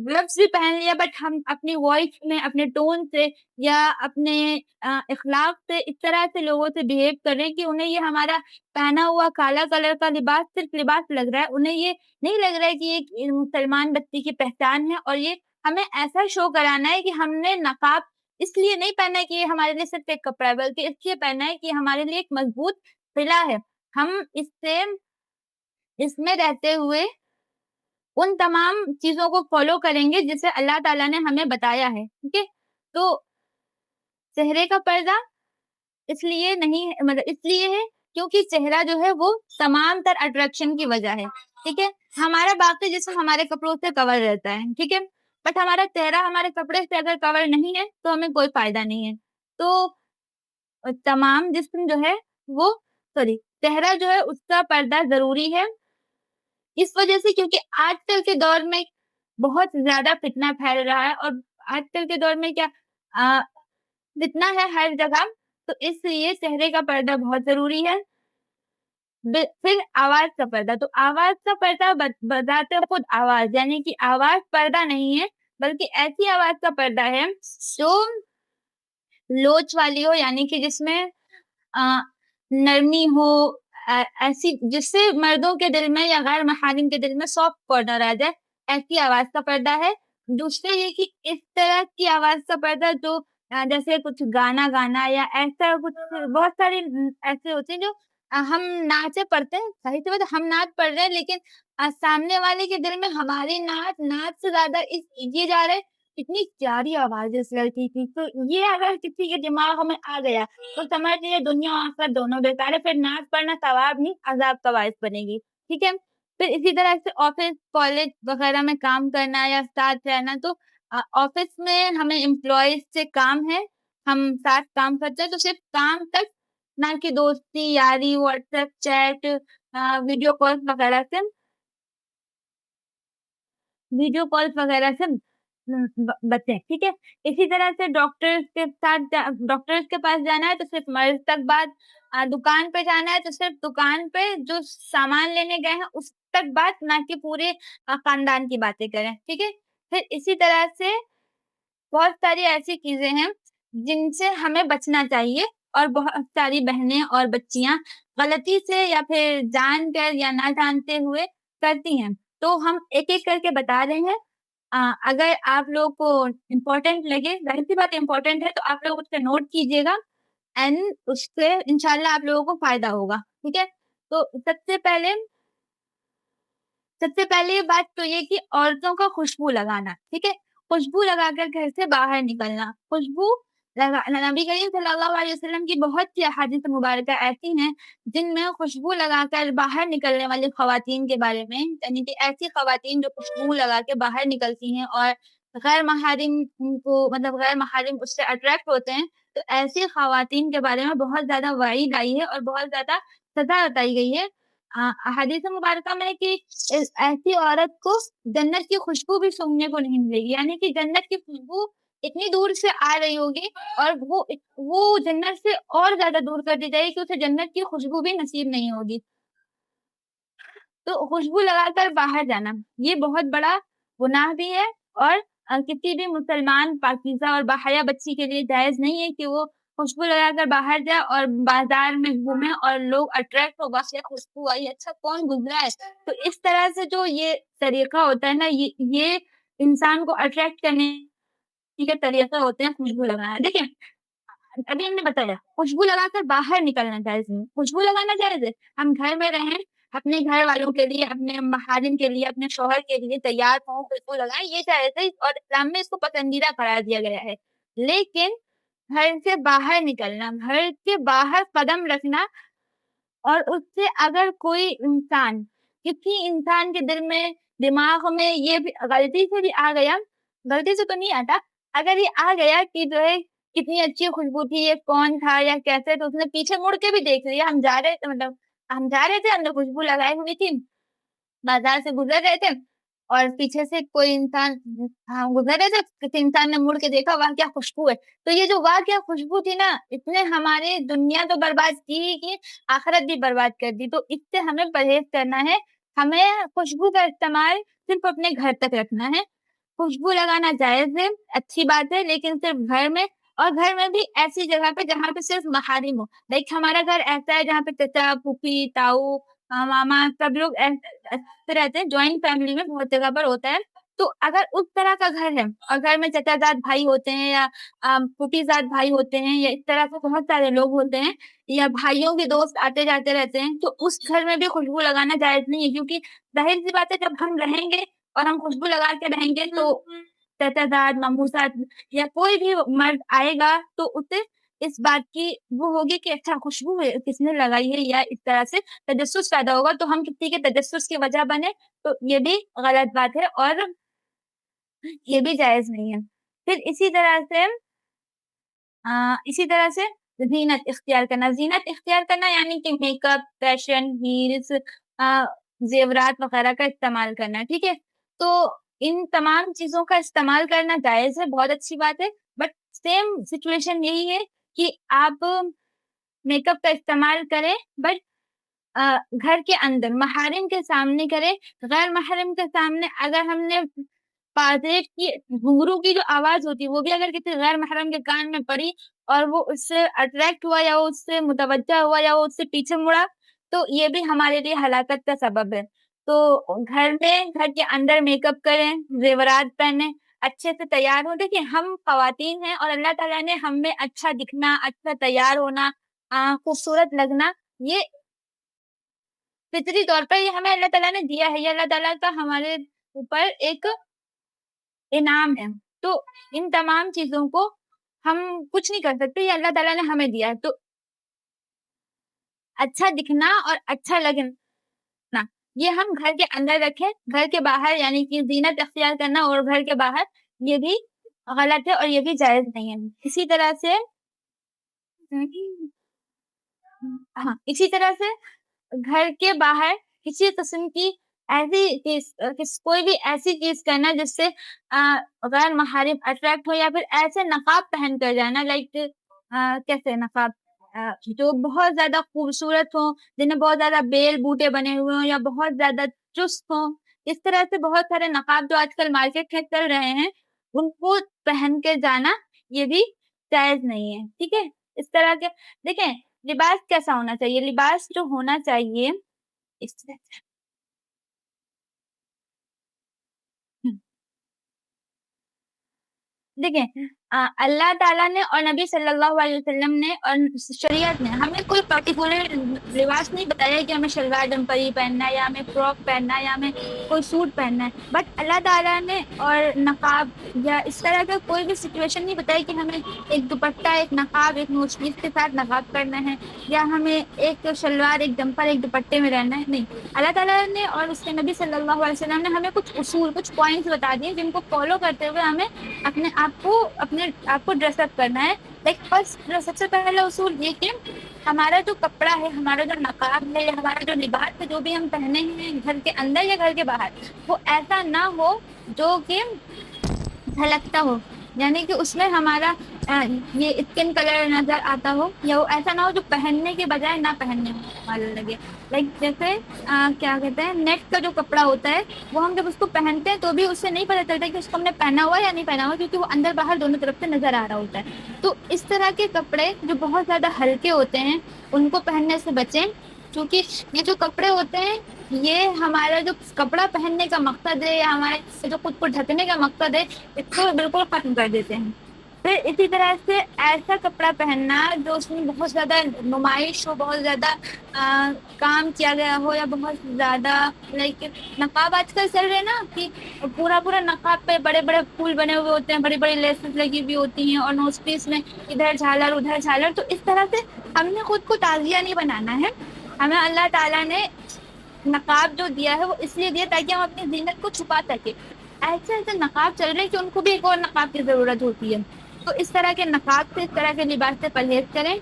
گلوز بھی پہن لیا، بٹ ہم اپنی وائس میں، اپنے ٹون سے یا اپنے اخلاق سے اس طرح سے لوگوں سے بہیو کریں کہ انہیں یہ ہمارا پہنا ہوا کالا کلر کا لباس صرف لباس لگ رہا ہے، انہیں یہ نہیں لگ رہا ہے کہ یہ مسلمان بچی کی پہچان ہے. اور یہ ہمیں ایسا شو کرانا ہے کہ ہم نے نقاب اس لیے نہیں پہنا ہے کہ یہ ہمارے لیے صرف ایک کپڑا ہے، بلکہ اس لیے پہنا ہے کہ ہمارے لیے ایک مضبوط قلعہ ہے. ہم اس میں رہتے ہوئے ان تمام چیزوں کو فالو کریں گے جسے اللہ تعالیٰ نے ہمیں بتایا ہے. ٹھیک ہے، تو چہرے کا پردہ اس لیے نہیں ہے، مطلب اس لیے ہے کیونکہ چہرہ جو ہے وہ تمام تر اٹریکشن کی وجہ ہے. ٹھیک ہے، ہمارا باقی جسم ہمارے کپڑوں سے کور رہتا ہے. ٹھیک ہے، بٹ ہمارا چہرہ ہمارے کپڑے سے اگر کور نہیں ہے تو ہمیں کوئی فائدہ نہیں ہے. تو تمام جسم جو ہے وہ چہرہ جو ہے اس کا پردہ ضروری ہے اس وجہ سے کیونکہ آج کل کے دور میں بہت زیادہ فتنہ پھیل رہا ہے اور آج کل کے دور میں کیا فتنہ ہے ہر جگہ، تو اس لیے چہرے کا پردہ بہت ضروری ہے. پھر آواز کا پردہ، تو آواز کا پردہ بذات خود آواز یعنی کہ آواز پردہ نہیں ہے بلکہ ایسی آواز کا پردہ ہے جو لوچ والی ہو، یعنی کہ جس میں نرمی ہو، ایسی جس سے مردوں کے دل میں یا غیر محارم کے دل میں سافٹ کارنر آ جائے، ایسی آواز کا پردہ ہے. دوسرے یہ کہ اس طرح کی آواز کا پردہ جو جیسے کچھ گانا یا ایسا کچھ بہت سارے ایسے ہوتے ہیں جو ہم ناچے پڑھتے ہیں، صحیح سے ہم نعت پڑھ رہے ہیں لیکن سامنے والے کے دل میں ہماری نعت سے زیادہ یہ جا رہے اتنی پیاری آواز ہے اس لڑکی کی، تو یہ اگر کسی کے دماغ میں آ گیا تو سمجھ لیجیے دنیا اور آخرت دونوں بیکار ہے. پھر نعت پڑھنا ثواب نہیں عذاب کا باعث بنے گی. ٹھیک ہے، پھر اسی طرح سے آفس کالج وغیرہ میں کام کرنا یا ساتھ رہنا، تو آفس میں ہمیں امپلائیز سے کام ہے، ہم ساتھ کام کرتے ہیں تو صرف کام تک، نہ کہ دوستی یاری what's app chat video calls وغیرہ سے بچیں. ٹھیک ہے، اسی طرح سے ڈاکٹرز کے پاس جانا ہے تو صرف مرض تک بات، دکان پہ جانا ہے تو صرف دکان پہ جو سامان لینے گئے ہیں اس تک بات، نہ کہ پورے خاندان کی باتیں کریں. ٹھیک ہے، پھر اسی طرح سے بہت ساری ایسی چیزیں ہیں جن سے ہمیں بچنا چاہیے اور بہت ساری بہنیں اور بچیاں غلطی سے یا پھر جان کر یا نہ جانتے ہوئے کرتی ہیں. تو ہم ایک ایک کر کے بتا رہے ہیں. اگر آپ لوگ کو امپورٹنٹ لگے، ظاہر سی بات امپورٹنٹ ہے، تو آپ لوگ اس سے نوٹ کیجیے گا اینڈ اس سے انشاءاللہ آپ لوگوں کو فائدہ ہوگا. ٹھیک ہے، تو سب سے پہلے بات تو یہ کہ عورتوں کا خوشبو لگانا. ٹھیک ہے، خوشبو لگا کر گھر سے باہر نکلنا. خوشبو نبی کریم صلی اللہ علیہ وسلم کی بہت سی احادیث مبارکہ ایسی ہیں جن میں خوشبو لگا کر باہر نکلنے والی خواتین کے بارے میں، یعنی کہ ایسی خواتین جو خوشبو لگا کے باہر نکلتی ہیں اور غیر محارم اس سے اٹریکٹ ہوتے ہیں، تو ایسی خواتین کے بارے میں بہت زیادہ وعید آئی ہے اور بہت زیادہ سزا بتائی گئی ہے حدیث مبارکہ میں کہ ایسی عورت کو جنت کی خوشبو بھی سونگنے کو نہیں ملے گی. یعنی کہ جنت کی خوشبو اتنی دور سے آ رہی ہوگی اور وہ جنت سے اور زیادہ دور کر دی جائے گی کہ اسے جنت کی خوشبو بھی نصیب نہیں ہوگی. تو خوشبو لگا کر باہر جانا یہ بہت بڑا گناہ بھی ہے اور کسی بھی مسلمان پاکیزہ اور باحیا بچی کے لیے جائز نہیں ہے کہ وہ خوشبو لگا کر باہر جائے اور بازار میں گھومے اور لوگ اٹریکٹ ہو بس یہ خوشبو آئی اچھا کون گزرا ہے. تو اس طرح سے جو یہ طریقہ ہوتا ہے نا یہ انسان کو اٹریکٹ کرنے کے طریقے ہوتے ہیں خوشبو لگانا. دیکھیں ابھی ہم نے بتایا خوشبو لگا کر باہر نکلنا جائز نہیں. خوشبو لگانا جائز ہے ہم گھر میں رہیں اپنے گھر والوں کے لیے اپنے محارم کے لیے اپنے شوہر کے لیے تیار ہوں خوشبو لگائیں یہ جائز ہے اور اسلام میں اس کو پسندیدہ قرار دیا گیا ہے. لیکن گھر سے باہر نکلنا گھر کے باہر قدم رکھنا اور اس سے اگر کوئی انسان کسی انسان کے دل میں دماغ میں یہ بھی غلطی سے بھی آ گیا غلطی سے تو نہیں آتا اگر یہ آ گیا کہ جو ہے کتنی اچھی خوشبو تھی یہ کون تھا یا کیسے تو اس نے پیچھے مڑ کے بھی دیکھ لیا ہم جا رہے تھے ہم جا رہے تھے ہم نے خوشبو لگائی ہوئی تھی بازار سے گزر رہے تھے اور پیچھے سے کوئی انسان گزر رہے تھے کسی انسان نے مڑ کے دیکھا وہاں کیا خوشبو ہے تو یہ جو وہاں کیا خوشبو تھی نا اس نے ہماری دنیا تو برباد کی ہی کی آخرت بھی برباد کر دی. تو اس سے ہمیں پرہیز کرنا ہے ہمیں خوشبو کا استعمال صرف اپنے گھر تک رکھنا ہے. خوشبو لگانا جائز ہے اچھی بات ہے لیکن صرف گھر میں اور گھر میں بھی ایسی جگہ پہ جہاں پہ صرف محارم ہو. لائک ہمارا گھر ایسا ہے جہاں پہ چچا پھوپھی تاؤ ماما سب لوگ ایسے رہتے ہیں جوائنٹ فیملی میں بہت جگہ پر ہوتا ہے. تو اگر اس طرح کا گھر ہے اور گھر میں چچا زاد بھائی ہوتے ہیں یا پھوپھی زاد بھائی ہوتے ہیں یا اس طرح سے بہت سارے لوگ ہوتے ہیں یا بھائیوں کے دوست آتے جاتے رہتے ہیں تو اس گھر میں بھی خوشبو لگانا جائز نہیں ہے کیونکہ ظاہر سی بات ہے جب ہم رہیں گے اور ہم خوشبو لگا کے رہیں گے تو چچا زاد ماموں زاد یا کوئی بھی مرد آئے گا تو اسے اس بات کی وہ ہوگی کہ اچھا خوشبو کس نے لگائی ہے یا اس طرح سے تجسس پیدا ہوگا تو ہم کسی کے تجسس کی وجہ بنے تو یہ بھی غلط بات ہے اور یہ بھی جائز نہیں ہے. پھر اسی طرح سے زینت اختیار کرنا یعنی کہ میک اپ فیشن ہیلز زیورات وغیرہ کا استعمال کرنا. ٹھیک ہے تو ان تمام چیزوں کا استعمال کرنا جائز ہے بہت اچھی بات ہے بٹ سیم سچویشن یہی ہے کہ آپ میک اپ کا استعمال کریں بٹ گھر کے اندر محارم کے سامنے کریں. غیر محرم کے سامنے اگر ہم نے پازیب کی گھنگرو کی جو آواز ہوتی ہے وہ بھی اگر کسی غیر محرم کے کان میں پڑی اور وہ اس سے اٹریکٹ ہوا یا اس سے متوجہ ہوا یا وہ اس سے پیچھے مڑا تو یہ بھی ہمارے لیے ہلاکت کا سبب ہے. تو گھر کے اندر میک اپ کریں زیورات پہنیں اچھے سے تیار ہو. دیکھیں ہم خواتین ہیں اور اللہ تعالیٰ نے ہم میں اچھا دکھنا اچھا تیار ہونا خوبصورت لگنا یہ فطری طور پر یہ ہمیں اللہ تعالیٰ نے دیا ہے یہ اللہ تعالیٰ کا ہمارے اوپر ایک انعام ہے. تو ان تمام چیزوں کو ہم کچھ نہیں کر سکتے یہ اللہ تعالیٰ نے ہمیں دیا ہے. تو اچھا دکھنا اور اچھا لگنا یہ ہم گھر کے اندر رکھیں گھر کے باہر یعنی کہ زینت اختیار کرنا اور گھر کے باہر یہ بھی غلط ہے اور یہ بھی جائز نہیں ہے. اسی طرح سے گھر کے باہر کسی قسم کی ایسی چیز کوئی بھی ایسی چیز کرنا جس سے غیر محارم اٹریکٹ ہو یا پھر ایسے نقاب پہن کر جانا لائک کیسے نقاب جو بہت زیادہ خوبصورت ہوں جنہیں بہت زیادہ بیل بوٹے بنے ہوئے ہوں یا بہت زیادہ چست ہوں. اس طرح سے بہت سارے نقاب جو آج کل مارکیٹ میں چل رہے ہیں ان کو پہن کے جانا یہ بھی جائز نہیں ہے. ٹھیک ہے اس طرح کے دیکھیں لباس کیسا ہونا چاہیے لباس جو ہونا چاہیے اس طرح سے دیکھیں اللہ تعالیٰ نے اور نبی صلی اللہ علیہ وسلم نے اور شریعت نے ہمیں کوئی پرٹیکولر لباس نہیں بتایا کہ ہمیں شلوار جمپری پہننا ہے یا ہمیں فراک پہننا ہے یا ہمیں کوئی سوٹ پہننا ہے بٹ اللہ تعالیٰ نے اور نقاب یا اس طرح کا کوئی بھی سچویشن نہیں بتائی کہ ہمیں ایک دوپٹہ ایک نقاب ایک نوش پیس کے ساتھ نقاب کرنا ہے یا ہمیں ایک شلوار ایک جمپر ایک دوپٹے میں رہنا ہے. نہیں اللہ تعالیٰ نے اور اس کے نبی صلی اللہ علیہ وسلم نے ہمیں کچھ اصول کچھ پوائنٹس بتا دیے جن کو فالو کرتے ہوئے ہمیں اپنے آپ کو ڈریس اپ کرنا ہے. لائک فرسٹ سب سے پہلا اصول یہ کہ ہمارا جو کپڑا ہے ہمارا جو نقاب ہے یا ہمارا جو لباس ہے جو بھی ہم پہنے ہیں گھر کے اندر یا گھر کے باہر وہ ایسا نہ ہو جو کہ جھلکتا ہو یعنی کہ اس میں ہمارا یہ اسکن کلر نظر آتا ہو، یا وہ ایسا نہ ہو جو پہننے کے بجائے نہ پہننے والا لگے. لائک جیسے کیا کہتے ہیں نیٹ کا جو کپڑا ہوتا ہے، وہ ہم جب اس کو پہنتے ہیں تو بھی اس سے نہیں پتہ چلتا کہ اس کو ہم نے پہنا ہوا یا نہیں پہنا ہوا، کیونکہ وہ اندر باہر دونوں طرف سے نظر آ رہا ہوتا ہے. تو اس طرح کے کپڑے جو بہت زیادہ ہلکے ہوتے ہیں ان کو پہننے سے بچیں، کیونکہ یہ جو کپڑے ہوتے ہیں یہ ہمارا جو کپڑا پہننے کا مقصد ہے یا ہمارے جو خود کو ڈھکنے کا مقصد ہے اس کو بالکل ختم کر دیتے ہیں. پھر اسی طرح سے ایسا کپڑا پہننا جو اس میں بہت زیادہ نمائش ہو، بہت زیادہ کام کیا گیا ہو، یا بہت زیادہ لائک نقاب آج کل چل رہے نا کہ پورا نقاب پہ بڑے بڑے پھول بنے ہوئے ہوتے ہیں، بڑی بڑی لیسز لگی ہوئی ہوتی ہیں، اور نوز پیس میں ادھر جھالر ادھر جھالر. تو اس طرح سے ہم نے خود کو تازیہ نہیں بنانا ہے. ہمیں اللہ تعالیٰ نے نقاب جو دیا ہے وہ اس لیے دیا تاکہ ہم اپنی زینت کو چھپا سکیں. ایسے ایسے نقاب چل رہے ہیں کہ ان کو بھی ایک اور نقاب کی ضرورت ہوتی ہے. تو اس طرح کے نقاب سے، اس طرح کے لباس سے پرہیز کریں.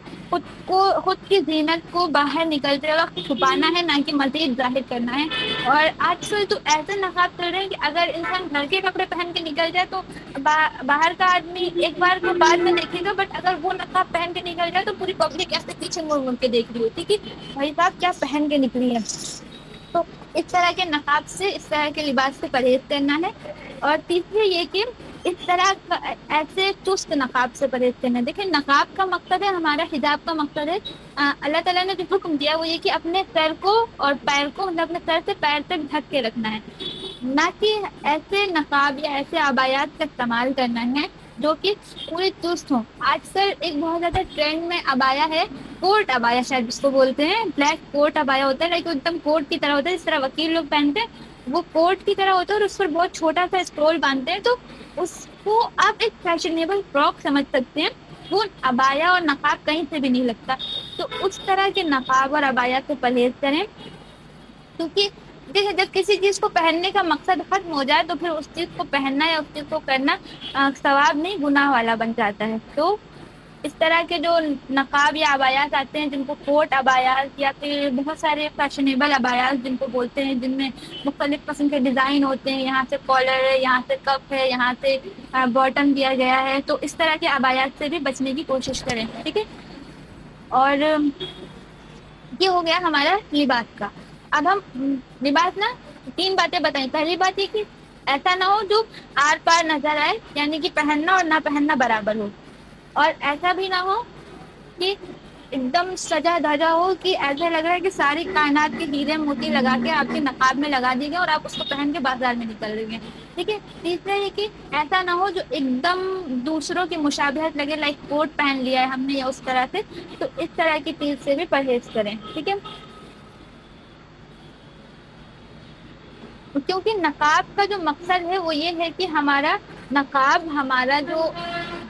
خود کی زینت کو باہر نکلتے وقت چھپانا ہے، نہ کہ مزید ظاہر کرنا ہے. اور آج کل تو ایسے نقاب چل رہے ہیں کہ اگر انسان گھر کے کپڑے پہن کے نکل جائے تو باہر کا آدمی ایک بار کو بعد میں دیکھے گا، بٹ اگر وہ نقاب پہن کے نکل جائے تو پوری پبلک ایسے پیچھے مڑ کے دیکھ رہی ہوتی کہ بھائی صاحب کیا پہن کے نکلی ہے. تو اس طرح کے نقاب سے، اس طرح کے لباس سے پرہیز کرنا ہے. اور تیسری یہ کہ اس طرح ایسے چست نقاب سے پرہیز کرنا ہے. دیکھیں نقاب کا مقصد ہے، ہمارا حجاب کا مقصد ہے، اللہ تعالیٰ نے جو حکم دیا وہ یہ کہ اپنے سر کو اور پیر کو، مطلب اپنے سر سے پیر تک ڈھک کے رکھنا ہے، نہ کہ ایسے نقاب یا ایسے عبایات کا استعمال کرنا ہے جو کہ پورے چست ہوں. آج کل ایک بہت زیادہ ٹرینڈ میں عبایا ہے، کوٹ عبایا شاید جس کو بولتے ہیں، بلیک کوٹ عبایا ہوتا ہے، لائک ایک دم کوٹ کی طرح ہوتا ہے جس طرح وکیل لوگ پہنتے ہیں، وہ کوٹ کی طرح ہوتا ہے اور اس پر بہت چھوٹا سا اسٹول باندھتے ہیں. تو اس کو آپ ایک فیشنیبل فراک سمجھ سکتے ہیں. وہ عبایا اور نقاب کہیں سے بھی نہیں لگتا. تو اس طرح کے نقاب اور عبایا سے پرہیز کریں، کیونکہ دیکھیں جب کسی چیز کو پہننے کا مقصد ختم ہو جائے تو پھر اس چیز کو پہننا یا اس چیز کو کرنا ثواب نہیں، گناہ والا بن جاتا ہے. تو اس طرح کے جو نقاب یا عبایات آتے ہیں جن کو کوٹ عبایات، یا پھر بہت سارے فیشنیبل عبایات جن کو بولتے ہیں، جن میں مختلف قسم کے ڈیزائن ہوتے ہیں، یہاں سے کالر ہے، یہاں سے کف ہے، یہاں سے باٹم دیا گیا ہے. تو اس طرح کے عبایات سے بھی بچنے کی کوشش کریں، ٹھیک ہے. اور یہ ہو گیا ہمارا لباس کا. اب ہم لباس نا 3 باتیں بتائیں. پہلی بات یہ کہ ایسا نہ ہو جو آر پار نظر آئے، یعنی کہ پہننا اور نہ پہننا برابر ہو. اور ایسا بھی نہ ہو کہ ایک دم سجا دھجا ہو کہ ایسا لگ رہا ہے کہ ساری کائنات کے ہیرے موتی لگا کے آپ کے نقاب میں لگا دی گئے اور آپ اس کو پہن کے بازار میں نکل رہی ہیں، ٹھیک ہے. تیسرا یہ کہ ایسا نہ ہو جو ایک دم دوسروں کی مشابہت لگے، لائک کوٹ پہن لیا ہے ہم نے یا اس طرح سے. تو اس طرح کی چیز سے بھی پرہیز کریں، ٹھیک ہے. کیونکہ نقاب کا جو مقصد ہے وہ یہ ہے کہ ہمارا نقاب، ہمارا جو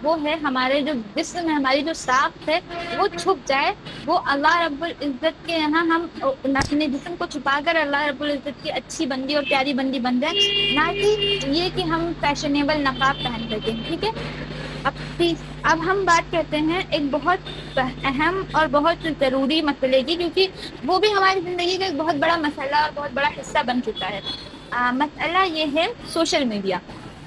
وہ ہے، ہمارے جو جسم ہے، ہماری جو ساخت ہے وہ چھپ جائے. وہ اللہ رب العزت کے یہاں ہم اپنے جسم کو چھپا کر اللہ رب العزت کی اچھی بندی اور پیاری بندی بن جائے، نہ کہ یہ کہ ہم فیشنیبل نقاب پہن سکیں، ٹھیک ہے. اب ہم بات کرتے ہیں ایک بہت اہم اور بہت ضروری مسئلے کی، کیونکہ وہ بھی ہماری زندگی کا ایک بہت بڑا مسئلہ اور بہت بڑا حصہ بن چکا ہے. مسئلہ یہ ہے سوشل میڈیا،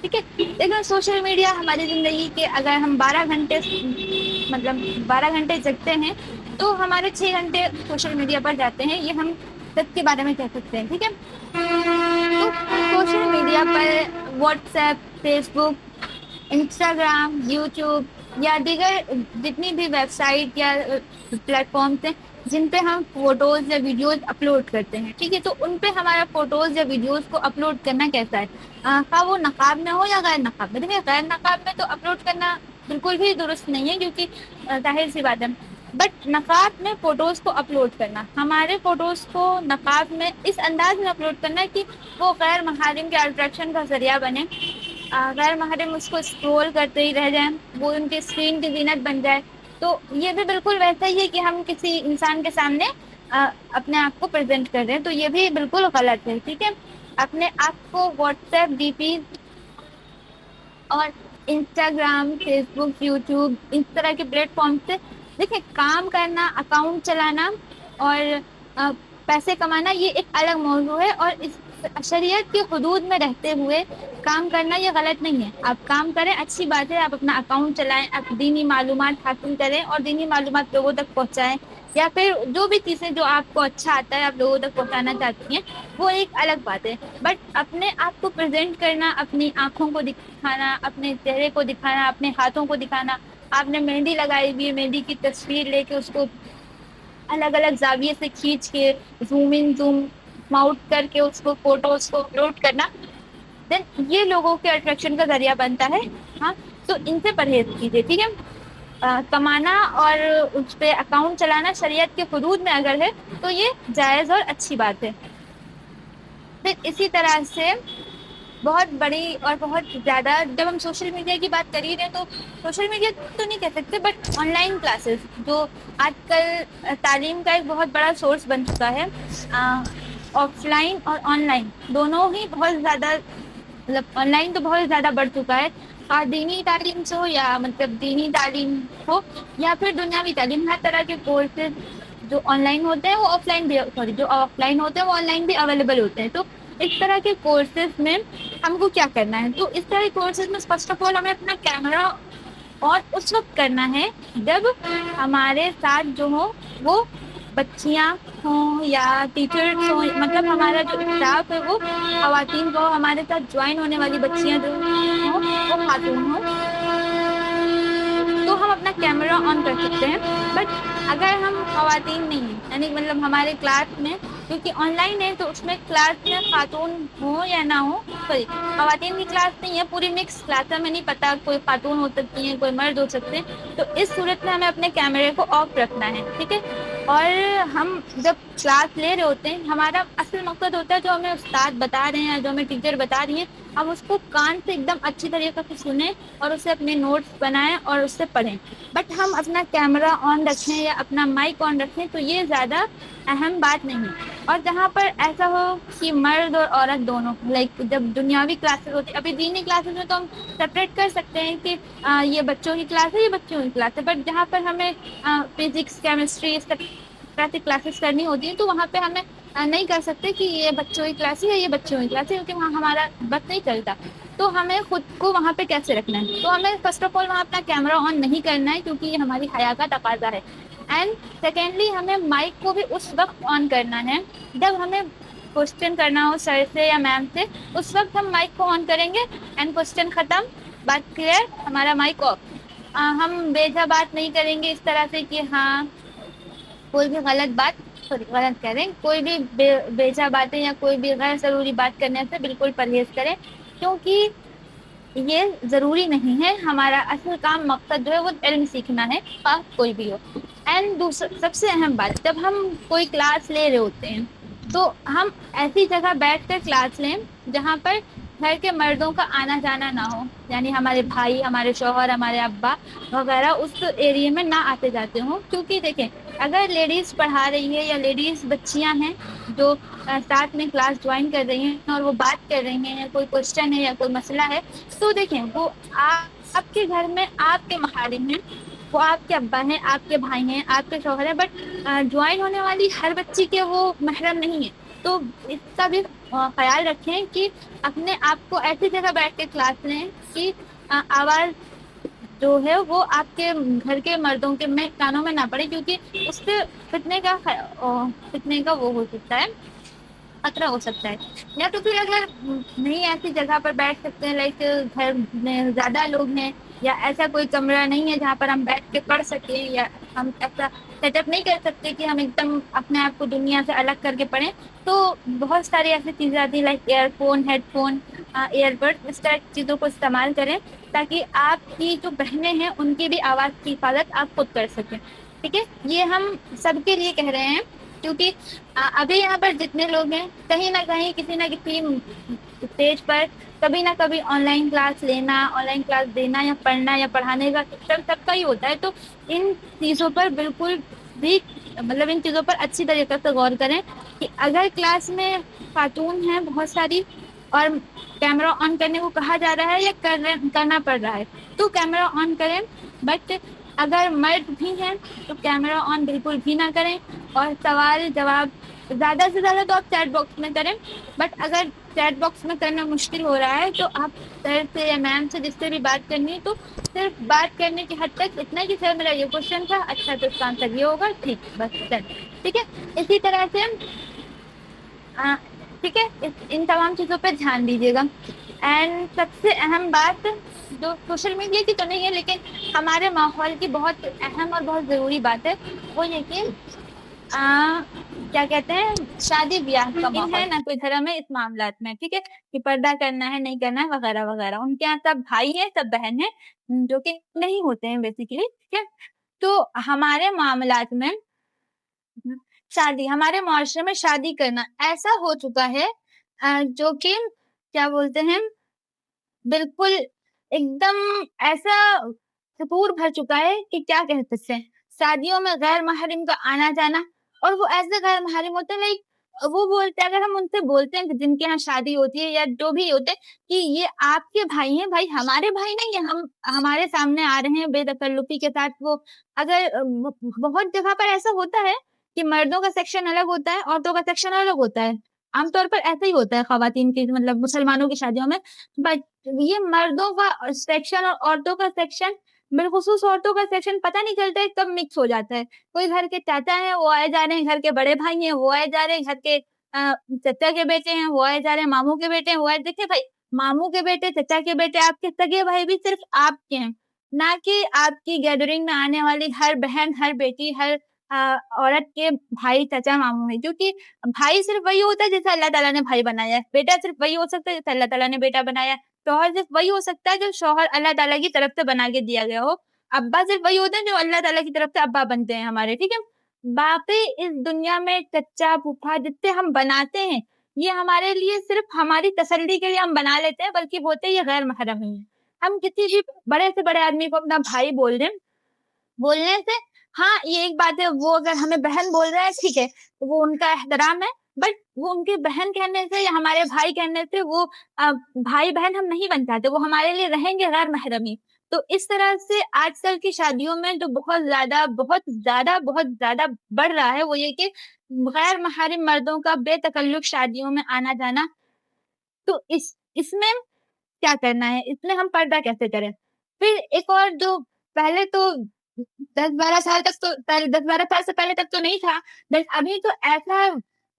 ٹھیک ہے. لیکن سوشل میڈیا ہماری زندگی کے، اگر ہم 12 گھنٹے جگتے ہیں تو ہمارے 6 گھنٹے سوشل میڈیا پر جاتے ہیں. یہ ہم سب کے بارے میں کہہ سکتے ہیں، ٹھیک ہے. تو سوشل میڈیا پر واٹس ایپ، فیس بک، انسٹاگرام، یوٹیوب یا دیگر جتنی بھی ویب سائٹ یا پلیٹ فارمس ہیں جن پہ ہم فوٹوز یا ویڈیوز اپلوڈ کرتے ہیں، ٹھیک ہے. تو ان پہ ہمارا فوٹوز یا ویڈیوز کو اپلوڈ کرنا کیسا ہے، خواہ وہ نقاب میں ہو یا غیر نقاب میں. دیکھیں غیر نقاب میں تو اپلوڈ کرنا بالکل بھی درست نہیں ہے، کیونکہ ظاہر سی بات ہے. بٹ نقاب میں فوٹوز کو اپلوڈ کرنا، ہمارے فوٹوز کو نقاب میں اس انداز میں اپلوڈ کرنا ہے کہ وہ غیر محارم کے اٹریکشن کا ذریعہ بنے، غیر محرم اس کو اسکرول کرتے ہی رہ جائیں، وہ ان کے اسکرین کی زینت بن جائے. تو یہ بھی بالکل ویسا ہی ہے کہ ہم کسی انسان کے سامنے اپنے آپ کو پریزنٹ کر رہے ہیں. تو یہ بھی بالکل غلط ہے، ٹھیک ہے. اپنے آپ کو واٹس ایپ، ڈی پی اور انسٹاگرام، فیس بک، یوٹیوب، اس طرح کے پلیٹ فارم سے دیکھیں کام کرنا، اکاؤنٹ چلانا اور پیسے کمانا یہ ایک الگ موضوع ہے، اور اس شریعت کے حدود میں رہتے ہوئے کام کرنا یہ غلط نہیں ہے. آپ کام کریں، اچھی بات ہے، آپ اپنا اکاؤنٹ چلائیں، آپ دینی معلومات حاصل کریں اور دینی معلومات لوگوں تک پہنچائیں، یا پھر جو بھی چیزیں جو آپ کو اچھا آتا ہے آپ لوگوں تک پہنچانا چاہتی ہیں، وہ ایک الگ بات ہے. بٹ اپنے آپ کو پریزنٹ کرنا، اپنی آنکھوں کو دکھانا، اپنے چہرے کو دکھانا، اپنے ہاتھوں کو دکھانا، آپ نے مہندی لگائی ہوئی ہے، مہندی کی تصویر لے کے اس کو الگ الگ زاویے سے کھینچ کے زوم ان زوم آؤٹ کر کے اس کو فوٹوز کو اپلوڈ کرنا، دین یہ لوگوں کے اٹریکشن کا ذریعہ بنتا ہے. ہاں، تو ان سے پرہیز کیجیے، ٹھیک ہے. کمانا اور اس پہ اکاؤنٹ چلانا شریعت کے حدود میں اگر ہے تو یہ جائز اور اچھی بات ہے. پھر اسی طرح سے بہت بڑی اور بہت زیادہ، جب ہم سوشل میڈیا کی بات کر ہی رہے ہیں تو سوشل میڈیا تو نہیں کہہ سکتے، بٹ آن لائن کلاسز جو آج کل تعلیم کا ایک بہت بڑا سورس بن چکا ہے. آف لائن اور آن لائن دونوں ہی بہت زیادہ، مطلب آن لائن تو بہت زیادہ بڑھ چکا ہے. دینی تعلیم سے ہو یا مطلب دینی تعلیم ہو یا پھر دنیاوی تعلیم، ہر طرح کے کورسز جو آن لائن ہوتے ہیں وہ آف لائن بھی، سوری جو آف لائن ہوتے ہیں وہ آن لائن بھی اویلیبل ہوتے ہیں. تو اس طرح کے کورسز میں ہم کو کیا کرنا ہے؟ تو اس طرح کے کورسز میں فرسٹ آف آل ہمیں اپنا کیمرہ اور اس وقت کرنا ہے جب ہمارے ساتھ جو ہو وہ بچیاں ہوں یا ٹیچرس ہوں، مطلب ہمارا جو اسٹاف ہے وہ خواتین کو، ہمارے ساتھ جوائن ہونے والی بچیاں جو ہوں وہ خاتون ہوں، تو ہم اپنا کیمرہ آن کر سکتے ہیں. بٹ اگر ہم خواتین نہیں ہیں، یعنی مطلب ہمارے کلاس میں، کیونکہ آن لائن ہے تو اس میں کلاس میں خاتون ہوں یا نہ ہو، سوری خواتین کی کلاس نہیں ہے، پوری مکس کلاس ہے، ہمیں نہیں پتا کوئی خاتون ہو سکتی ہیں، کوئی مرد ہو سکتے ہیں. تو اس صورت میں ہمیں اپنے کیمرے کو آف رکھنا ہے، ٹھیک ہے. اور ہم جب کلاس لے رہے ہوتے ہیں، ہمارا اصل مقصد ہوتا ہے جو ہمیں استاد بتا رہے ہیں، جو ہمیں ٹیچر بتا رہی ہیں، ہم اس کو کان سے ایک دم اچھی طریقے سے سنیں اور اسے اپنے نوٹس بنائیں اور اس سے پڑھیں. بٹ ہم اپنا کیمرہ آن رکھیں یا اپنا مائک آن رکھیں تو یہ زیادہ اہم بات نہیں ہے. اور جہاں پر ایسا ہو کہ مرد اور عورت دونوں، لائک جب دنیاوی کلاسز ہوتی، ابھی دینی کلاسز میں تو ہم سپریٹ کر سکتے ہیں کہ یہ بچوں کی کلاس ہے، یہ بچوں کی کلاس ہے. بٹ جہاں پر ہمیں فزکس، کیمسٹری، اس طرح کی کلاسز کرنی ہوتی ہیں تو وہاں پہ ہمیں نہیں کر سکتے کہ یہ بچوں کی کلاس ہے، یہ بچوں کی کلاس ہے، کیونکہ وہاں ہمارا بس نہیں چلتا. تو ہمیں خود کو وہاں پہ کیسے رکھنا ہے؟ تو ہمیں فرسٹ آف آل وہاں اپنا کیمرہ آن نہیں کرنا ہے، کیونکہ یہ ہماری حیا کا تقاضا ہے. اینڈ سیکنڈلی ہمیں مائک کو بھی اس وقت آن کرنا ہے جب ہمیں کوشچن کرنا ہو سر سے یا میم سے، اس وقت ہم مائک کو آن کریں گے اینڈ کوشچن ختم، بات کلیئر، ہمارا مائک آف. ہم بیجا بات نہیں کریں گے اس طرح سے کہ ہاں کوئی بھی غلط بات، سوری غلط کہہ رہے ہیں، کوئی بھی بیجا باتیں یا کوئی بھی غیر ضروری بات کرنے سے بالکل پرہیز کریں، کیونکہ یہ ضروری نہیں ہے. ہمارا اصل کام، مقصد جو ہے وہ علم سیکھنا ہے، کوئی بھی ہو. اینڈ سب سے اہم بات، جب ہم کوئی کلاس لے رہے ہوتے ہیں تو ہم ایسی جگہ بیٹھ کر کلاس لیں جہاں پر گھر کے مردوں کا آنا جانا نہ ہو، یعنی ہمارے بھائی، ہمارے شوہر، ہمارے ابا وغیرہ اس ایریے میں نہ آتے جاتے ہوں. کیونکہ دیکھیں اگر لیڈیز پڑھا رہی ہے یا لیڈیز بچیاں ہیں جو ساتھ میں کلاس جوائن کر رہی ہیں اور وہ بات کر رہی ہیں، کوئی کوشچن ہے یا کوئی مسئلہ ہے، تو دیکھیں وہ آپ کے گھر میں آپ کے محارم ہیں، وہ آپ کے ابا ہیں، آپ کے بھائی ہیں، آپ کے شوہر ہیں. بٹ جوائن ہونے والی ہر بچی کے وہ محرم نہیں ہے. تو اس کا بھی خیال رکھیں کہ اپنے آپ کو ایسی جگہ بیٹھ کے کلاس لیں کہ آواز جو ہے وہ آپ کے گھر کے مردوں کے میں کانوں میں نہ پڑے، کیونکہ اس سے فتنے کا وہ ہو سکتا ہے، خطرہ ہو سکتا ہے. یا تو پھر اگر نہیں ایسی جگہ پر بیٹھ سکتے ہیں، لائک گھر میں زیادہ لوگ ہیں یا ایسا کوئی کمرہ نہیں ہے جہاں پر ہم بیٹھ کے پڑھ سکیں، یا ہم ایسا سیٹ اپ نہیں کر سکتے کہ ہم ایک دم اپنے آپ کو دنیا سے الگ کر کے پڑھیں، تو بہت ساری ایسی چیزیں آتی ہیں like earphone, headphone, earbud, اس طرح کی چیزوں کو استعمال کریں تاکہ آپ کی جو بہنیں ہیں ان کی بھی آواز کی حفاظت آپ خود کر سکیں. ٹھیک ہے، یہ ہم سب کے لیے کہہ رہے ہیں، کیونکہ ابھی یہاں پر جتنے لوگ ہیں کہیں نہ کہیں کسی نہ کسی اسٹیج پر کبھی نہ کبھی آن لائن کلاس لینا، آن لائن کلاس دینا یا پڑھنا یا پڑھانے کا سسٹم سب کا ہی ہوتا ہے. تو ان چیزوں پر بالکل بھی، مطلب ان چیزوں پر اچھی طریقے سے غور کریں کہ اگر کلاس میں خاتون ہیں بہت ساری اور کیمرہ آن کرنے کو کہا جا رہا ہے یا کرنا پڑ رہا ہے تو کیمرہ آن کریں. بٹ اگر مرد بھی ہیں تو کیمرہ آن بالکل بھی نہ کریں، اور سوال جواب زیادہ سے زیادہ تو آپ چیٹ باکس میں کریں، بٹ اگر چیٹ باکس میں کرنا مشکل ہو رہا ہے تو آپ سر سے یا میم سے جس سے بھی بات کرنی ہے تو صرف بات کرنے کی حد تک اتنا کہ سر میرا یہ کوشچن تھا، اچھا تو اس کا آنسر یہ ہوگا، ٹھیک بس سر، ٹھیک ہے. اسی طرح سے ٹھیک ہے، ان تمام چیزوں پہ دھیان دیجیے گا. اینڈ سب سے اہم بات جو سوشل میڈیا کی تو نہیں ہے لیکن ہمارے ماحول کی بہت اہم اور بہت ضروری بات ہے، وہ یہ کہ کیا کہتے ہیں شادی بیاہ کا ماحول ہے نا کوئی دھرم ہے اس معاملات میں، ٹھیک ہے، کہ پردہ کرنا ہے نہیں کرنا ہے وغیرہ وغیرہ. ان کے یہاں سب بھائی ہیں سب بہن ہیں جو کہ نہیں ہوتے ہیں بیسیکلی، ٹھیک ہے. تو ہمارے معاملات میں شادی، ہمارے معاشرے میں شادی کرنا ایسا ہو چکا ہے جو کہ کیا بولتے ہیں بالکل ایک دم ایسا سطور بھر چکا ہے کہ کیا کہہ سکتے ہیں. شادیوں میں غیر محرم کا آنا جانا، اور وہ ایسے غیر محرم ہوتے ہیں لائک وہ بولتے ہیں، اگر ہم ان سے بولتے ہیں کہ جن کے یہاں شادی ہوتی ہے یا جو بھی ہوتے ہیں کہ یہ آپ کے بھائی ہیں، بھائی ہمارے بھائی نہیں ہیں، ہم ہمارے سامنے آ رہے ہیں بے تکلفی کے ساتھ. وہ اگر بہت جگہ پر ایسا ہوتا ہے کہ مردوں کا سیکشن الگ ہوتا ہے عورتوں کا سیکشن الگ ہوتا ہے، عام طور پر ایسا ہی ہوتا ہے خواتین کی مطلب مسلمانوں کی شادیوں میں. بٹ یہ مردوں کا سیکشن اور عورتوں کا سیکشن، بالخصوص عورتوں کا سیکشن پتہ نہیں چلتا ہے کب مکس ہو جاتا ہے. کوئی گھر کے چاچا ہیں وہ آئے جا رہے ہیں، گھر کے بڑے بھائی ہیں وہ آئے جا رہے ہیں، گھر کے چچا کے بیٹے ہیں وہ آئے جا رہے ہیں، ماموں کے بیٹے ہیں وہ آئے. دیکھیں بھائی، ماموں کے بیٹے چچا کے بیٹے آپ کے سگے بھائی بھی صرف آپ کے ہیں، نہ کہ آپ کی گیدرنگ میں آنے والی ہر بہن ہر بیٹی ہر عورت کے بھائی چچا ماموں ہیں. کیونکہ بھائی صرف وہی ہوتا ہے جیسے اللہ تعالیٰ نے بھائی بنایا ہے، بیٹا صرف وہی ہو سکتا ہے جیسے اللہ تعالیٰ نے بیٹا بنایا ہے، شوہر صرف وہی ہو سکتا ہے جو شوہر اللہ تعالیٰ کی طرف سے بنا کے دیا گیا ہو، ابا صرف وہی ہوتے ہیں جو اللہ تعالیٰ کی طرف سے ابا بنتے ہیں ہمارے، ٹھیک ہے. باقی اس دنیا میں چچا پھوپھا جتنے ہم بناتے ہیں یہ ہمارے لیے صرف ہماری تسلی کے لیے ہم بنا لیتے ہیں، بلکہ ہوتے یہ غیر محرم ہیں. ہم کسی بھی بڑے سے بڑے آدمی کو اپنا بھائی بول دیں، بولنے سے ہاں یہ ایک بات ہے، وہ اگر ہمیں بہن بول رہا ہے ٹھیک ہے وہ ان کا احترام ہے، بٹ وہ ان کی بہن کہنے سے یا ہمارے بھائی کہنے سے وہ بھائی بہن ہم نہیں بن پاتے، وہ ہمارے لیے رہیں گے غیر محرمی. تو اس طرح سے آج کل کی شادیوں میں جو بہت زیادہ بڑھ رہا ہے وہ یہ کہ غیر محرم مردوں کا بے تکلف شادیوں میں آنا جانا. تو اس میں کیا کرنا ہے، اس میں ہم پردہ کیسے کریں. پھر ایک اور جو پہلے تو 10-12 سال تک تو 10-12 سال سے پہلے تک تو نہیں تھا، بٹ ابھی تو ایسا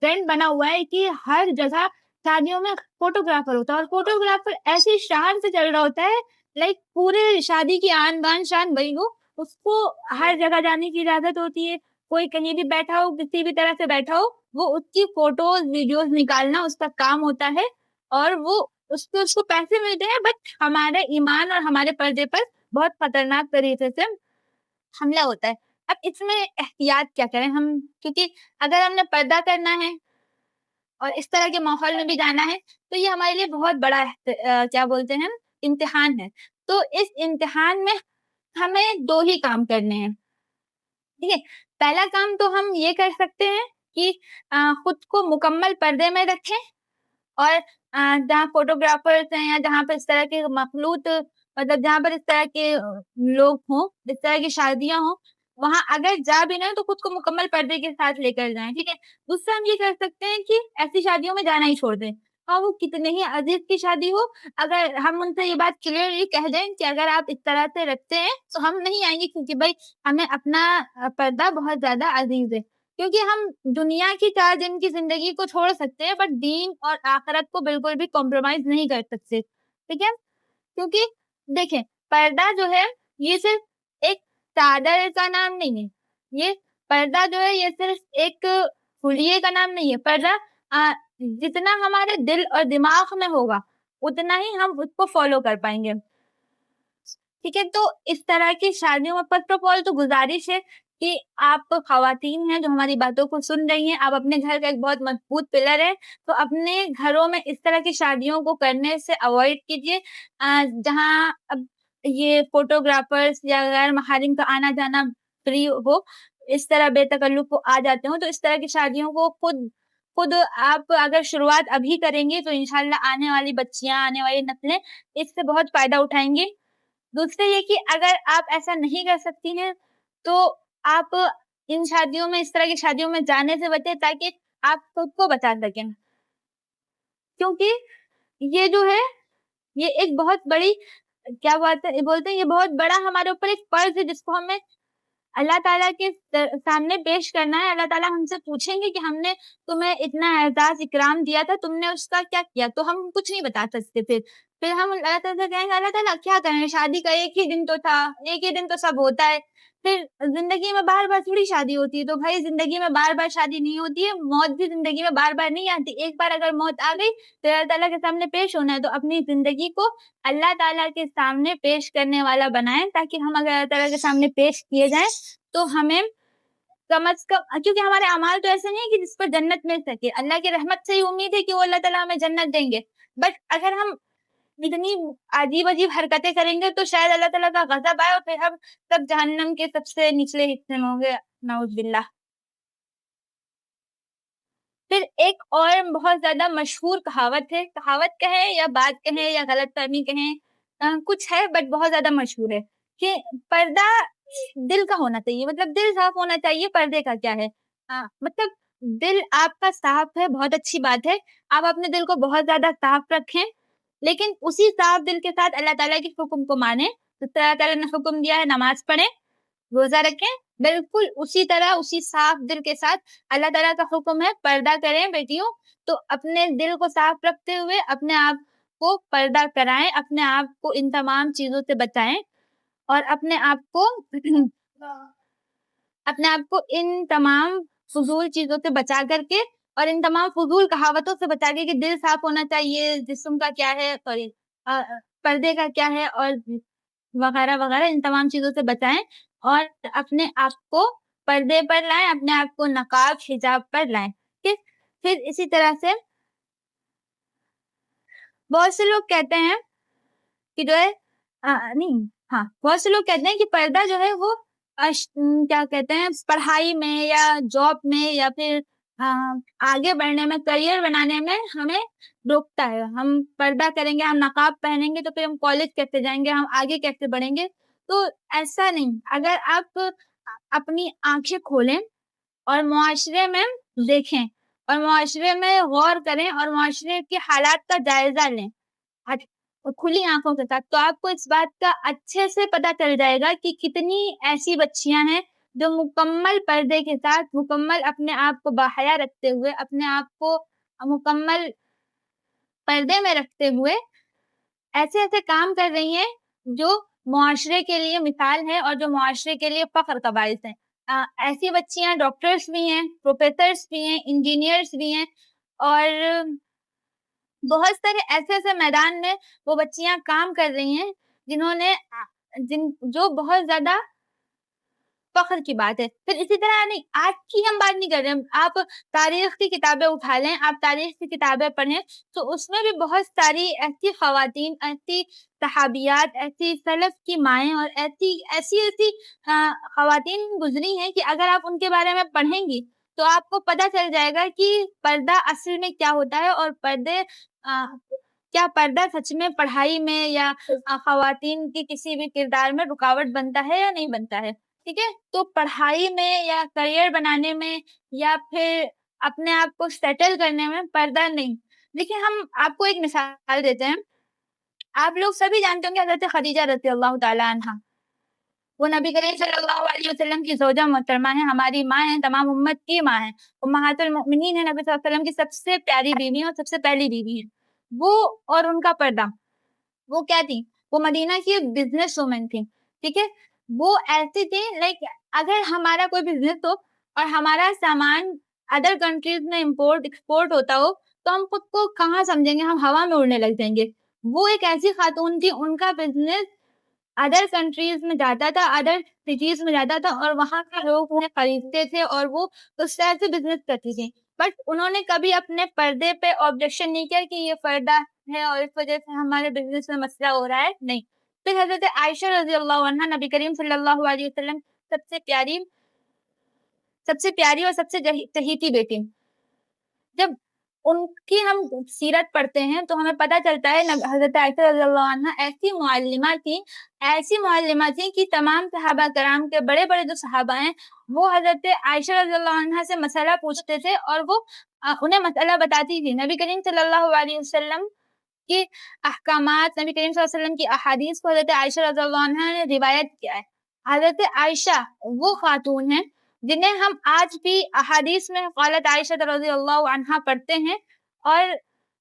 ٹرینڈ بنا ہوا ہے کہ ہر جگہ شادیوں میں فوٹوگرافر ہوتا ہے، اور فوٹوگرافر ایسی شان سے چل رہا ہوتا ہے لائک پورے شادی کی آن بان شان وہی ہو، اس کو ہر جگہ جانے کی اجازت ہوتی ہے. کوئی کہیں بھی بیٹھا ہو کسی بھی طرح سے بیٹھا ہو وہ اس کی فوٹوز ویڈیوز نکالنا اس کا کام ہوتا ہے، اور وہ اس کو پیسے ملتے ہیں، بٹ ہمارے ایمان اور ہمارے پردے پر بہت خطرناک طریقے سے حملہ ہوتا ہے. اب اس میں احتیاط کیا کریں ہم، کیونکہ اگر ہم نے پردہ کرنا ہے اور اس طرح کے ماحول میں بھی جانا ہے تو یہ ہمارے لیے بہت بڑا کیا بولتے ہیں امتحان ہے. تو اس امتحان میں ہمیں 2 ہی کام کرنے ہیں، ٹھیک ہے. پہلا کام تو ہم یہ کر سکتے ہیں کہ خود کو مکمل پردے میں رکھیں، اور جہاں فوٹوگرافرز ہیں یا جہاں پر اس طرح کے مخلوط مطلب جہاں پر اس طرح کے لوگ ہوں، اس طرح کی شادیاں ہوں، وہاں اگر جا بھی نہ تو خود کو مکمل پردے کے ساتھ لے کر جائیں، ٹھیک ہے. دوسرا ہم یہ کر سکتے ہیں کہ ایسی شادیوں میں جانا ہی چھوڑ دیں، اور وہ کتنے ہی عزیز کی شادی ہو، اگر ہم ان سے یہ بات کلیئرلی کہہ دیں کہ اگر آپ اس طرح سے رکھتے ہیں تو ہم نہیں آئیں گے، کیونکہ بھائی ہمیں اپنا پردہ بہت زیادہ عزیز ہے. کیونکہ ہم دنیا کی 4 دن کی زندگی کو چھوڑ سکتے ہیں بٹ دین اور آخرت کو بالکل بھی کمپرومائز نہیں کر سکتے، ٹھیک ہے. کیونکہ دیکھیں پردہ جو ہے یہ صرف ایک چادر کا نام نہیں ہے، یہ پردہ جو ہے یہ صرف ایک خلیے کا نام نہیں ہے. پردہ جتنا ہمارے دل اور دماغ میں ہوگا اتنا ہی ہم اس کو فالو کر پائیں گے، ٹھیک ہے. تو اس طرح کی شادیوں میں فرسٹ آف آل تو گزارش ہے کہ آپ خواتین ہیں جو ہماری باتوں کو سن رہی ہیں، آپ اپنے گھر کا ایک بہت مضبوط پلر ہے، تو اپنے گھروں میں اس طرح کی شادیوں کو کرنے سے اوائڈ کیجیے جہاں اب یہ فوٹوگرافرز یا غیر محارم کا آنا جانا فری ہو، اس طرح بے تکلف آ جاتے ہوں. تو اس طرح کی شادیوں کو خود آپ اگر شروعات ابھی کریں گے تو انشاءاللہ آنے والی بچیاں آنے والی نسلیں اس سے بہت فائدہ اٹھائیں گی. دوسرے یہ کہ اگر آپ ایسا نہیں کر سکتی ہیں تو آپ ان شادیوں میں اس طرح کی شادیوں میں جانے سے بچیں، تاکہ آپ خود کو بچا سکیں، کیونکہ یہ جو ہے یہ ایک بہت بڑی کیا بولتے ہیں یہ بہت بڑا ہمارے اوپر ایک فرض ہے جس کو ہمیں اللہ تعالیٰ کے سامنے پیش کرنا ہے. اللہ تعالیٰ ہم سے پوچھیں گے کہ ہم نے تمہیں اتنا اعزاز اکرام دیا تھا، تم نے اس کا کیا کیا؟ تو ہم کچھ نہیں بتا سکتے. پھر ہم اللہ تعالیٰ سے کہیں گے اللہ تعالیٰ کیا کریں، شادی کا ایک ہی دن تو تھا، ایک ہی دن تو سب ہوتا ہے. پھر زندگی میں بار بار تھوڑی شادی ہوتی ہے. تو بھائی زندگی میں بار بار شادی نہیں ہوتی ہے، موت بھی زندگی میں بار بار نہیں آتی. ایک بار اگر موت آ گئی تو اللہ تعالیٰ کے سامنے پیش ہونا ہے. تو اپنی زندگی کو اللہ تعالیٰ کے سامنے پیش کرنے والا بنائیں، تاکہ ہم اگر اللہ تعالیٰ کے سامنے پیش کیے جائیں تو ہمیں کم از کم، کیونکہ ہمارے اعمال تو ایسے نہیں کہ جس پر جنت مل سکے. اللہ کی رحمت سے ہی امید ہے کہ وہ اللہ تعالیٰ ہمیں جنت دیں گے. بٹ اگر ہم اتنی عجیب حرکتیں کریں گے تو شاید اللہ تعالیٰ کا غضب آئے اور پھر ہم سب جہنم کے سب سے نچلے حصے میں ہوں گے، نعوذ باللہ. پھر ایک اور بہت زیادہ مشہور کہاوت ہے، کہاوت کہیں یا بات کہیں یا غلط فہمی کہیں، کچھ ہے بٹ بہت زیادہ مشہور ہے کہ پردہ دل کا ہونا چاہیے. مطلب دل صاف ہونا چاہیے. پردے کا کیا ہے؟ مطلب دل آپ کا صاف ہے، بہت اچھی بات ہے. آپ اپنے دل کو بہت زیادہ صاف رکھیں، لیکن اسی صاف دل کے ساتھ اللہ تعالیٰ کے حکم کو مانیں. تو اللہ تعالیٰ نے حکم دیا ہے نماز پڑھیں، روزہ رکھیں، بالکل اسی طرح اسی صاف دل کے ساتھ اللہ تعالیٰ کا حکم ہے پردہ کریں بیٹیوں. تو اپنے دل کو صاف رکھتے ہوئے اپنے آپ کو پردہ کرائیں، اپنے آپ کو ان تمام چیزوں سے بچائیں، اور اپنے آپ کو ان تمام فضول چیزوں سے بچا کر کے اور ان تمام فضول کہاوتوں سے بچا کے کہ دل صاف ہونا چاہیے، جسم کا کیا ہے، سوری پردے کا کیا ہے، اور وغیرہ وغیرہ، ان تمام چیزوں سے بچائیں اور اپنے آپ کو پردے پر لائیں، اپنے آپ کو نقاب حجاب پر لائیں. پھر اسی طرح سے بہت سے لوگ کہتے ہیں کہ جو ہے بہت سے لوگ کہتے ہیں کہ پردہ جو ہے وہ کیا کہتے ہیں پڑھائی میں یا جاب میں یا پھر آگے بڑھنے میں، کریئر بنانے میں ہمیں روکتا ہے. ہم پردہ کریں گے، ہم نقاب پہنیں گے تو پھر ہم کالج کیسے جائیں گے، ہم آگے کیسے بڑھیں گے؟ تو ایسا نہیں. اگر آپ اپنی آنکھیں کھولیں اور معاشرے میں دیکھیں اور معاشرے میں غور کریں اور معاشرے کے حالات کا جائزہ لیں کھلی آنکھوں کے ساتھ، تو آپ کو اس بات کا اچھے سے پتہ چل جائے گا کہ کتنی ایسی بچیاں ہیں جو مکمل پردے کے ساتھ، مکمل اپنے آپ کو باحیا رکھتے ہوئے، اپنے آپ کو مکمل پردے میں رکھتے ہوئے ایسے کام کر رہی ہیں جو معاشرے کے لیے مثال ہے اور جو معاشرے کے لیے فخر کا باعث ہے. ایسی بچیاں ڈاکٹرز بھی ہیں، پروفیسرز بھی ہیں، انجینئرز بھی ہیں، اور بہت سارے ایسے میدان میں وہ بچیاں کام کر رہی ہیں جو بہت زیادہ فخر کی بات ہے. پھر اسی طرح نہیں، آج کی ہم بات نہیں کر رہے ہیں، آپ تاریخ کی کتابیں اٹھا لیں، آپ تاریخ کی کتابیں پڑھیں تو اس میں بھی بہت ساری ایسی خواتین، ایسی صحابیات، ایسی سلف کی مائیں اور ایسی خواتین گزری ہیں کہ اگر آپ ان کے بارے میں پڑھیں گی تو آپ کو پتہ چل جائے گا کہ پردہ اصل میں کیا ہوتا ہے، اور کیا پردہ سچ میں پڑھائی میں یا خواتین کی کسی بھی کردار میں رکاوٹ بنتا ہے یا نہیں بنتا ہے. ٹھیک ہے، تو پڑھائی میں یا کریئر بنانے میں یا پھر اپنے آپ کو سیٹل کرنے میں پردہ نہیں. لیکن ہم آپ کو ایک مثال دیتے ہیں. آپ لوگ سبھی جانتے ہوں گے حضرت خدیجہ رضی اللہ تعالیٰ عنہ، وہ نبی کریم صلی اللہ علیہ وسلم کی زوجہ محترمہ ہیں، ہماری ماں ہیں، تمام امت کی ماں ہیں، امہات المؤمنین ہیں، نبی صلی اللہ علیہ وسلم کی سب سے پیاری بیوی ہیں اور سب سے پہلی بیوی ہیں. وہ اور ان کا پردہ، وہ کیا تھی؟ وہ مدینہ کی بزنس وومن تھی. ٹھیک ہے، وہ ایسی تھی لائک اگر ہمارا کوئی بزنس ہو اور ہمارا سامان ادر کنٹریز میں امپورٹ ایکسپورٹ ہوتا ہو تو ہم خود کو کہاں سمجھیں گے، ہم ہوا میں اڑنے لگ جائیں گے. وہ ایک ایسی خاتون تھی، ان کا بزنس ادر کنٹریز میں جاتا تھا، ادر سٹیز میں جاتا تھا، اور وہاں کے لوگ انہیں خریدتے تھے اور وہ اس طرح سے بزنس کرتی تھی. بٹ انہوں نے کبھی اپنے پردے پہ آبجیکشن نہیں کیا کہ یہ پردہ ہے اور اس وجہ سے ہمارے بزنس میں مسئلہ ہو رہا ہے، نہیں. پھر حضرت عائشہ رضی اللہ عنہ، نبی کریم صلی اللہ علیہ وسلم سب سے پیاری اور سب سے چہیتی بیٹی، جب ان کی ہم سیرت پڑھتے ہیں تو ہمیں پتہ چلتا ہے حضرت عائشہ رضی اللہ عنہ ایسی معلمہ تھیں کہ تمام صحابہ کرام کے بڑے بڑے جو صحابہ ہیں وہ حضرت عائشہ رضی اللہ عنہ سے مسئلہ پوچھتے تھے اور وہ انہیں مسئلہ بتاتی تھی. نبی کریم صلی اللہ علیہ وسلم کے احکامات، نبی کریم صلی اللہ علیہ وسلم کی احادیث کو حضرت عائشہ رضی اللہ عنہ نے روایت کیا ہے. حضرت عائشہ وہ خاتون ہیں جنہیں ہم آج بھی احادیث میں قالت عائشہ رضی اللہ عنہ پڑھتے ہیں، اور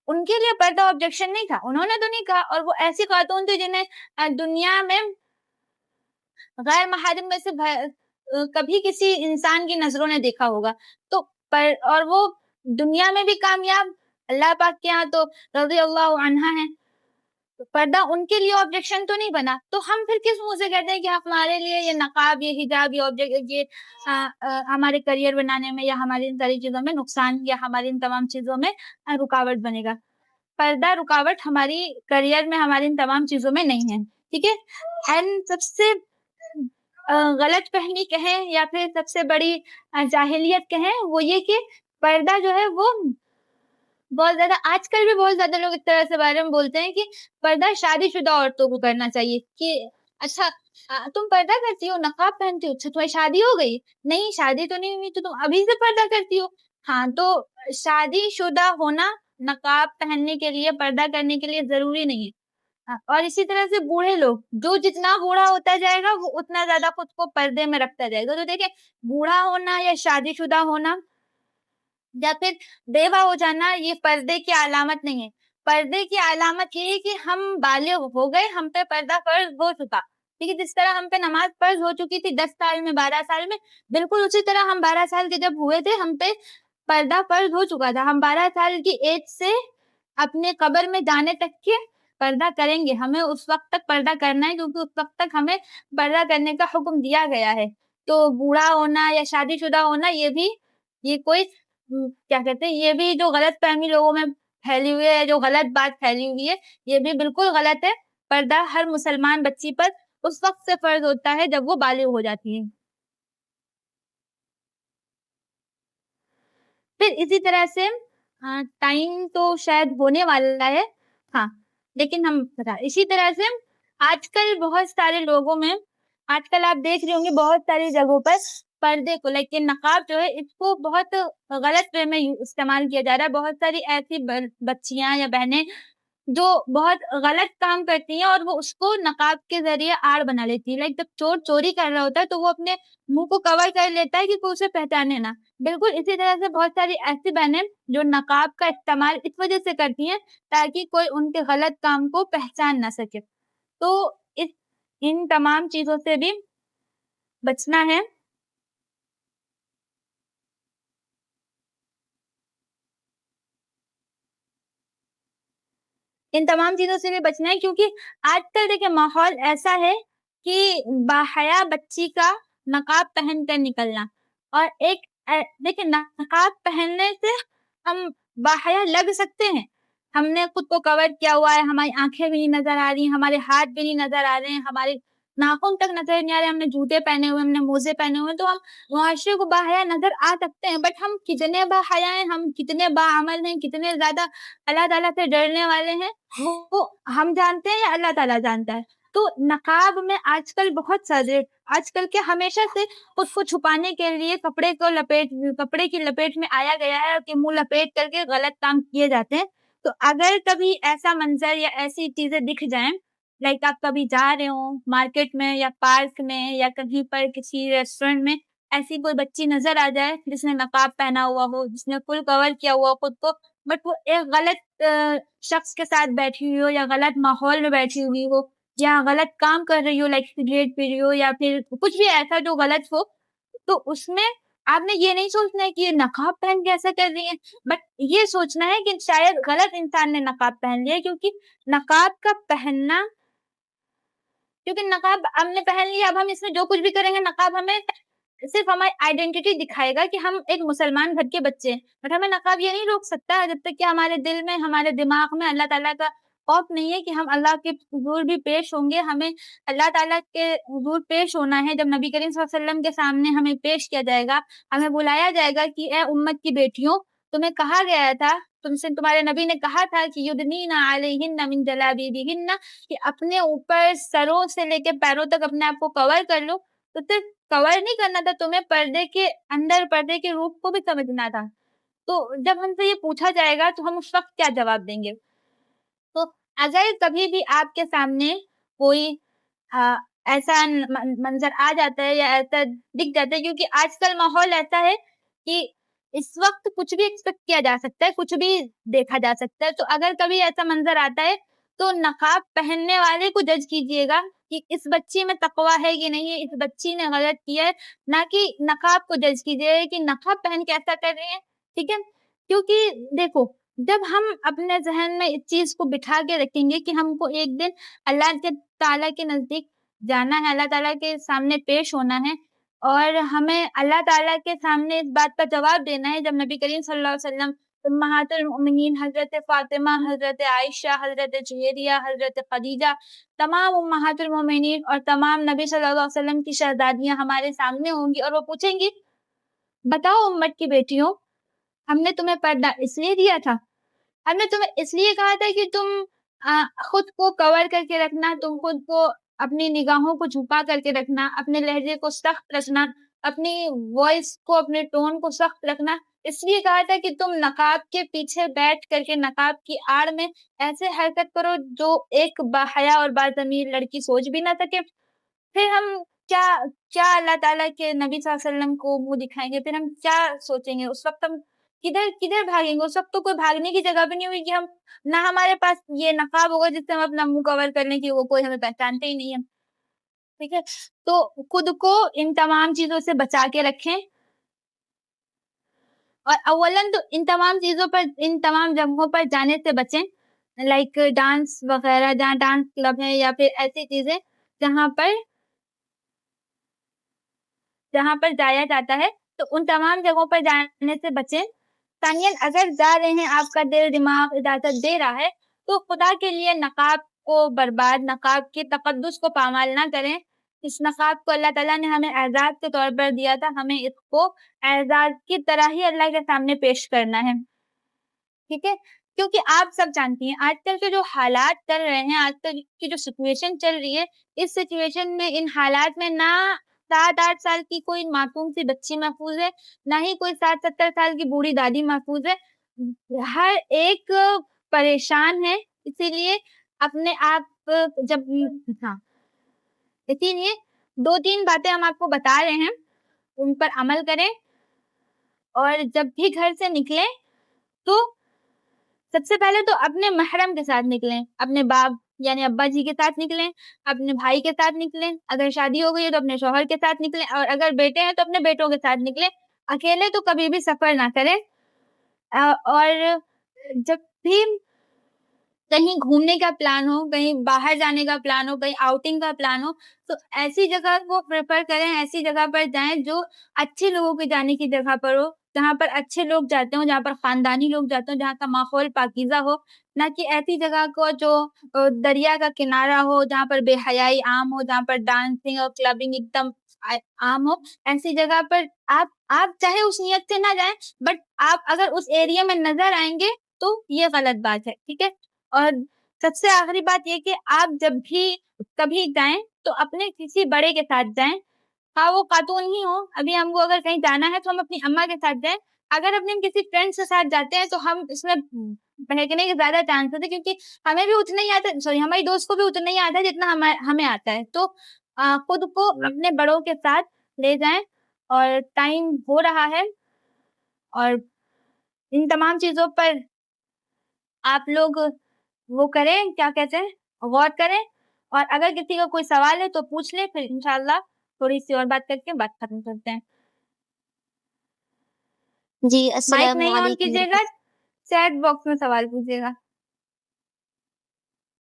ان کے لیے پردہ آبجیکشن نہیں تھا، انہوں نے تو نہیں کہا. اور وہ ایسی خاتون تھی جنہیں دنیا میں غیر محارم میں سے کبھی کسی انسان کی نظروں نے دیکھا ہوگا، تو اور وہ دنیا میں بھی کامیاب، اللہ پاک کے یہاں تو رضی اللہ عنہ ہیں، تو پردہ ان کے لیے آبجیکشن تو نہیں بنا. تو ہم پھر کس منہ سے کہتے ہیں کہ ہمارے لیے یہ نقاب، یہ حجاب، یہ آبجیکٹ، یہ ہمارے کریئر بنانے میں یا ہماری ان ساری چیزوں میں نقصان یا ہماری ان تمام چیزوں میں رکاوٹ بنے گا. پردہ رکاوٹ ہماری کریئر میں، ہماری ان تمام چیزوں میں نہیں ہے. ٹھیک ہے. اینڈ سب سے غلط فہمی کہیں یا پھر سب سے بڑی جاہلیت کہیں وہ یہ کہ پردہ جو ہے وہ بہت زیادہ آج کل بھی بہت زیادہ لوگ اس طرح سے بارے میں بولتے ہیں کہ پردہ شادی شدہ عورتوں کو کرنا چاہیے. کہ اچھا تم پردہ کرتی ہو، نقاب پہنتی ہو، اچھا تمہیں شادی ہو گئی؟ نہیں، شادی تو نہیں ہوئی تو تم ابھی سے پردہ کرتی ہو. ہاں، تو شادی شدہ ہونا نقاب پہننے کے لیے، پردہ کرنے کے لیے ضروری نہیں ہے. اور اسی طرح سے بوڑھے لوگ، جو جتنا بوڑھا ہوتا جائے گا وہ اتنا زیادہ خود کو پردے میں رکھتا جائے گا. تو دیکھیں، بوڑھا ہونا یا شادی شدہ ہونا یا پھر بیوہ ہو جانا یہ پردے کی علامت نہیں ہے. پردے کی علامت یہ ہے کہ ہم بالغ ہو گئے، ہم پہ پردہ فرض ہو چکا. ٹھیک ہے. جس طرح ہم پہ نماز فرض ہو چکی تھی 10 سال میں، 12 سال میں، بالکل اسی طرح ہم 12 سال کے جب ہوئے تھے ہم پہ پردہ فرض ہو چکا تھا. ہم 12 سال کی ایج سے اپنے قبر میں جانے تک کے پردہ کریں گے. ہمیں اس وقت تک پردہ کرنا ہے کیونکہ اس وقت تک ہمیں پردہ کرنے کا حکم دیا گیا ہے. تو بوڑھا ہونا یا شادی شدہ ہونا یہ کوئی کیا کہتے ہیں، یہ بھی جو غلط فہمی لوگوں میں پھیلی ہوئی ہے، جو غلط بات پھیلی ہوئی ہے، یہ بھی بالکل غلط ہے. پردہ ہر مسلمان بچی پر اس وقت سے فرض ہوتا ہے جب وہ بالغ ہو جاتی ہے. پھر اسی طرح سے ٹائم تو شاید ہونے والا ہے، ہاں، لیکن ہم اسی طرح سے آج کل بہت سارے لوگوں میں، آج کل آپ دیکھ رہے ہوں گے بہت ساری جگہوں پر پردے کو، لیکن نقاب جو ہے اس کو بہت غلط وے میں استعمال کیا جا رہا ہے. بہت ساری ایسی بچیاں یا بہنیں جو بہت غلط کام کرتی ہیں اور وہ اس کو نقاب کے ذریعے آڑ بنا لیتی ہے. لائک جب چور چوری کر رہا ہوتا ہے تو وہ اپنے منہ کو کور کر لیتا ہے کہ کوئی اسے پہچانے نہ. بالکل اسی طرح سے بہت ساری ایسی بہنیں جو نقاب کا استعمال اس وجہ سے کرتی ہیں تاکہ کوئی ان کے غلط کام کو پہچان نہ سکے. تو ان تمام چیزوں سے بھی بچنا ہے. ان تمام چیزوں سے بھی بچنا ہے کیونکہ آج کل دیکھیں ماحول ایسا ہے کہ باحیا بچی کا نقاب پہن کر نکلنا، اور ایک دیکھیں نقاب پہننے سے ہم باحیا لگ سکتے ہیں. ہم نے خود کو کور کیا ہوا ہے، ہماری آنکھیں بھی نہیں نظر آ رہی، ہمارے ہاتھ بھی نہیں نظر آ رہے ہیں، ہمارے ناخن تک نظر نہیں آ رہے، ہم نے جوتے پہنے ہوئے، ہم نے موزے پہنے ہوئے، تو ہم معاشرے کو باحیا نظر آ سکتے ہیں. بٹ ہم کتنے باحیا ہیں، ہم کتنے باعمل ہیں، کتنے زیادہ اللہ تعالیٰ سے ڈرنے والے ہیں، وہ ہم جانتے ہیں یا اللہ تعالیٰ جانتا ہے. تو نقاب میں آج کل بہت سارے، آج کل کے ہمیشہ سے خود کو چھپانے کے لیے کپڑے کی لپیٹ میں آیا گیا ہے کہ منہ لپیٹ کر کے غلط کام کیے جاتے ہیں. تو اگر کبھی ایسا منظر یا ایسی چیزیں دکھ جائیں، لائک آپ کبھی جا رہے ہوں مارکیٹ میں یا پارک میں یا کہیں پر کسی ریسٹورینٹ میں، ایسی کوئی بچی نظر آ جائے جس نے نقاب پہنا ہوا ہو، جس نے فل کور کیا ہوا خود کو، بٹ وہ ایک غلط شخص کے ساتھ بیٹھی ہوئی ہو یا غلط ماحول میں بیٹھی ہوئی ہو یا غلط کام کر رہی ہو، لائک سگریٹ پی رہی ہو یا پھر کچھ بھی ایسا جو غلط ہو، تو اس میں آپ نے یہ نہیں سوچنا ہے کہ یہ نقاب پہن کے ایسا کر رہی ہے، بٹ یہ سوچنا ہے کہ شاید غلط انسان نے نقاب پہن لیا، کیونکہ نقاب کا پہننا، کیونکہ نقاب ہم نے پہن لیا، اب ہم اس میں جو کچھ بھی کریں گے نقاب ہمیں صرف ہماری آئیڈینٹی دکھائے گا کہ ہم ایک مسلمان گھر کے بچے ہیں. بٹ ہمیں نقاب یہ نہیں روک سکتا جب تک کہ ہمارے دل میں، ہمارے دماغ میں اللہ تعالیٰ کا خوف نہیں ہے کہ ہم اللہ کے حضور بھی پیش ہوں گے. ہمیں اللہ تعالیٰ کے حضور پیش ہونا ہے. جب نبی کریم صلی اللہ علیہ وسلم کے سامنے ہمیں پیش کیا جائے گا، ہمیں بلایا جائے گا کہ اے امت کی بیٹیوں، تمہیں کہا گیا تھا تم سے تمہارے نبی نے کہا تھا کہ یدنین علیہن من جلابیبہن، کہ اپنے اوپر سروں سے لے کے پیروں تک اپنے آپ کو کور کر لو، تو صرف کور نہیں کرنا تھا، تمہیں پردے کے اندر پردے کے روپ کو بھی سمجھنا تھا. تو جب ہم سے یہ پوچھا جائے گا تو ہم اس وقت کیا جواب دیں گے؟ تو اگر کبھی بھی آپ کے سامنے کوئی ایسا منظر آ جاتا ہے یا ایسا دکھ جاتا ہے، کیونکہ آج کل ماحول ایسا ہے کہ اس وقت کچھ بھی ایکسپیکٹ کیا جا سکتا ہے، کچھ بھی دیکھا جا سکتا ہے. تو اگر کبھی ایسا منظر آتا ہے تو نقاب پہننے والے کو جج کیجئے گا کہ اس بچی میں تقویٰ ہے کہ نہیں ہے، اس بچی نے غلط کیا ہے، نہ کہ نقاب کو جج کیجئے گا کہ نقاب پہن کے ایسا کر رہی ہے. ٹھیک ہے، کیونکہ دیکھو جب ہم اپنے ذہن میں اس چیز کو بٹھا کے رکھیں گے کہ ہم کو ایک دن اللہ کے تعالیٰ کے نزدیک جانا ہے، اللہ تعالیٰ کے سامنے پیش ہونا ہے، اور ہمیں اللہ تعالیٰ کے سامنے اس بات کا جواب دینا ہے. جب نبی کریم صلی اللہ علیہ وسلم امہات المؤمنین حضرت فاطمہ، حضرت عائشہ، حضرت جویریہ، حضرت خدیجہ، تمام امہات المؤمنین اور تمام نبی صلی اللہ علیہ وسلم کی شہزادیاں ہمارے سامنے ہوں گی، اور وہ پوچھیں گی بتاؤ امت کی بیٹیوں، ہم نے تمہیں پردہ اس لیے دیا تھا، ہم نے تمہیں اس لیے کہا تھا کہ تم خود کو کور کر کے رکھنا، تم خود کو اپنی نگاہوں کو جھپا کر کے رکھنا، اپنے لہجے کو سخت رکھنا، اپنی وائس کو، اپنے ٹون کو سخت رکھنا، اس لیے کہا تھا کہ تم نقاب کے پیچھے بیٹھ کر کے نقاب کی آڑ میں ایسے حرکت کرو جو ایک باحیا اور باضمیر لڑکی سوچ بھی نہ سکے. پھر ہم کیا اللہ تعالیٰ کے نبی صلی اللہ علیہ وسلم کو منہ دکھائیں گے؟ پھر ہم کیا سوچیں گے؟ اس وقت ہم کدھر بھاگیں گے؟ اس وقت تو کوئی بھاگنے کی جگہ بھی نہیں ہوئی کہ ہم نہ ہمارے پاس یہ نقاب ہوگا جس سے ہم اپنا منہ کور کر لیں کہ وہ کوئی ہمیں پہچانتے ہی نہیں ہے. ٹھیک ہے، تو خود کو ان تمام چیزوں سے بچا کے رکھیں، اور اولاً تو ان تمام چیزوں پر، ان تمام جگہوں پر جانے سے بچیں، لائک ڈانس وغیرہ، جہاں ڈانس کلب ہے یا پھر ایسی چیزیں جہاں پر جایا جاتا ہے، تو ان تمام جگہوں پر جانے سے بچیں. ثانیاً اگر جا رہے ہیں، آپ کا دل دماغ اجازت دے رہا ہے، تو خدا کے لیے نقاب کو برباد، نقاب کے تقدس کو پامال نہ کریں. اس نقاب کو اللہ تعالیٰ نے ہمیں اعزاز کے طور پر دیا تھا، ہمیں اس کو اعزاز کی طرح ہی اللہ کے سامنے پیش کرنا ہے. ٹھیک ہے، کیونکہ آپ سب جانتی ہیں آج کل کے جو حالات چل رہے ہیں، آج کل کی جو سچویشن چل رہی ہے، اس سچویشن میں، ان حالات میں نہ 7-8 سال کی کوئی معصوم سی بچی محفوظ ہے، نہ ہی کوئی 60-70 سال کی بوڑھی دادی محفوظ ہے. ہر ایک پریشان ہے. اسی لیے اپنے آپ اسی لیے 2-3 باتیں ہم آپ کو بتا رہے ہیں، ان پر عمل کریں. اور جب بھی گھر سے نکلیں تو سب سے پہلے تو اپنے محرم کے ساتھ نکلیں، اپنے باپ یعنی ابا جی کے ساتھ نکلیں، اپنے بھائی کے ساتھ نکلیں، اگر شادی ہو گئی ہے تو اپنے شوہر کے ساتھ نکلیں، اور اگر بیٹے ہیں تو اپنے بیٹوں کے ساتھ نکلیں. اکیلے تو کبھی بھی سفر نہ کریں. اور جب بھی کہیں گھومنے کا پلان ہو، کہیں باہر جانے کا پلان ہو، کہیں آؤٹنگ کا پلان ہو، تو ایسی جگہ کو پریفر کریں، ایسی جگہ پر جائیں جو اچھے لوگوں کے جانے کی جگہ پر ہو، جہاں پر اچھے لوگ جاتے ہوں، جہاں پر خاندانی لوگ جاتے ہوں، جہاں کا ماحول پاکیزہ ہو. نہ کہ ایسی جگہ کو جو دریا کا کنارہ ہو، جہاں پر بے حیائی عام ہو، جہاں پر ڈانسنگ اور کلبنگ ایک دم عام ہو. ایسی جگہ پر آپ چاہے اس نیت سے نہ جائیں، بٹ آپ اگر اس ایریا میں نظر آئیں گے تو یہ غلط بات ہے. ٹھیک ہے، اور سب سے آخری بات یہ کہ آپ جب بھی کبھی جائیں تو اپنے کسی بڑے کے ساتھ جائیں، ہاں وہ خاتون ہی ہو. ابھی ہم کو اگر کہیں جانا ہے تو ہم اپنی اما کے ساتھ جائیں. اگر اپنے کسی فرینڈ کے ساتھ جاتے ہیں تو ہم اس میں بہکنے کے زیادہ چانس ہوتے، کیونکہ ہمیں بھی اتنا ہی آتا ہے، ہماری دوست کو بھی اتنا ہی آتا ہے جتنا ہمیں آتا ہے. تو خود کو اپنے بڑوں کے ساتھ لے جائیں. اور ٹائم ہو رہا ہے، اور ان تمام چیزوں پر آپ لوگ وہ کریں، کیا کہتے ہیں، غور کریں. اور اگر کسی کا کوئی سوال ہے تو پوچھ لیں، پھر انشاءاللہ تھوڑی سی اور بات کر کے بات ختم کرتے ہیں. جی مائک السلام نہیں آن علیکم. کیجیے گا، چیٹ باکس میں سوال پوچھیے گا.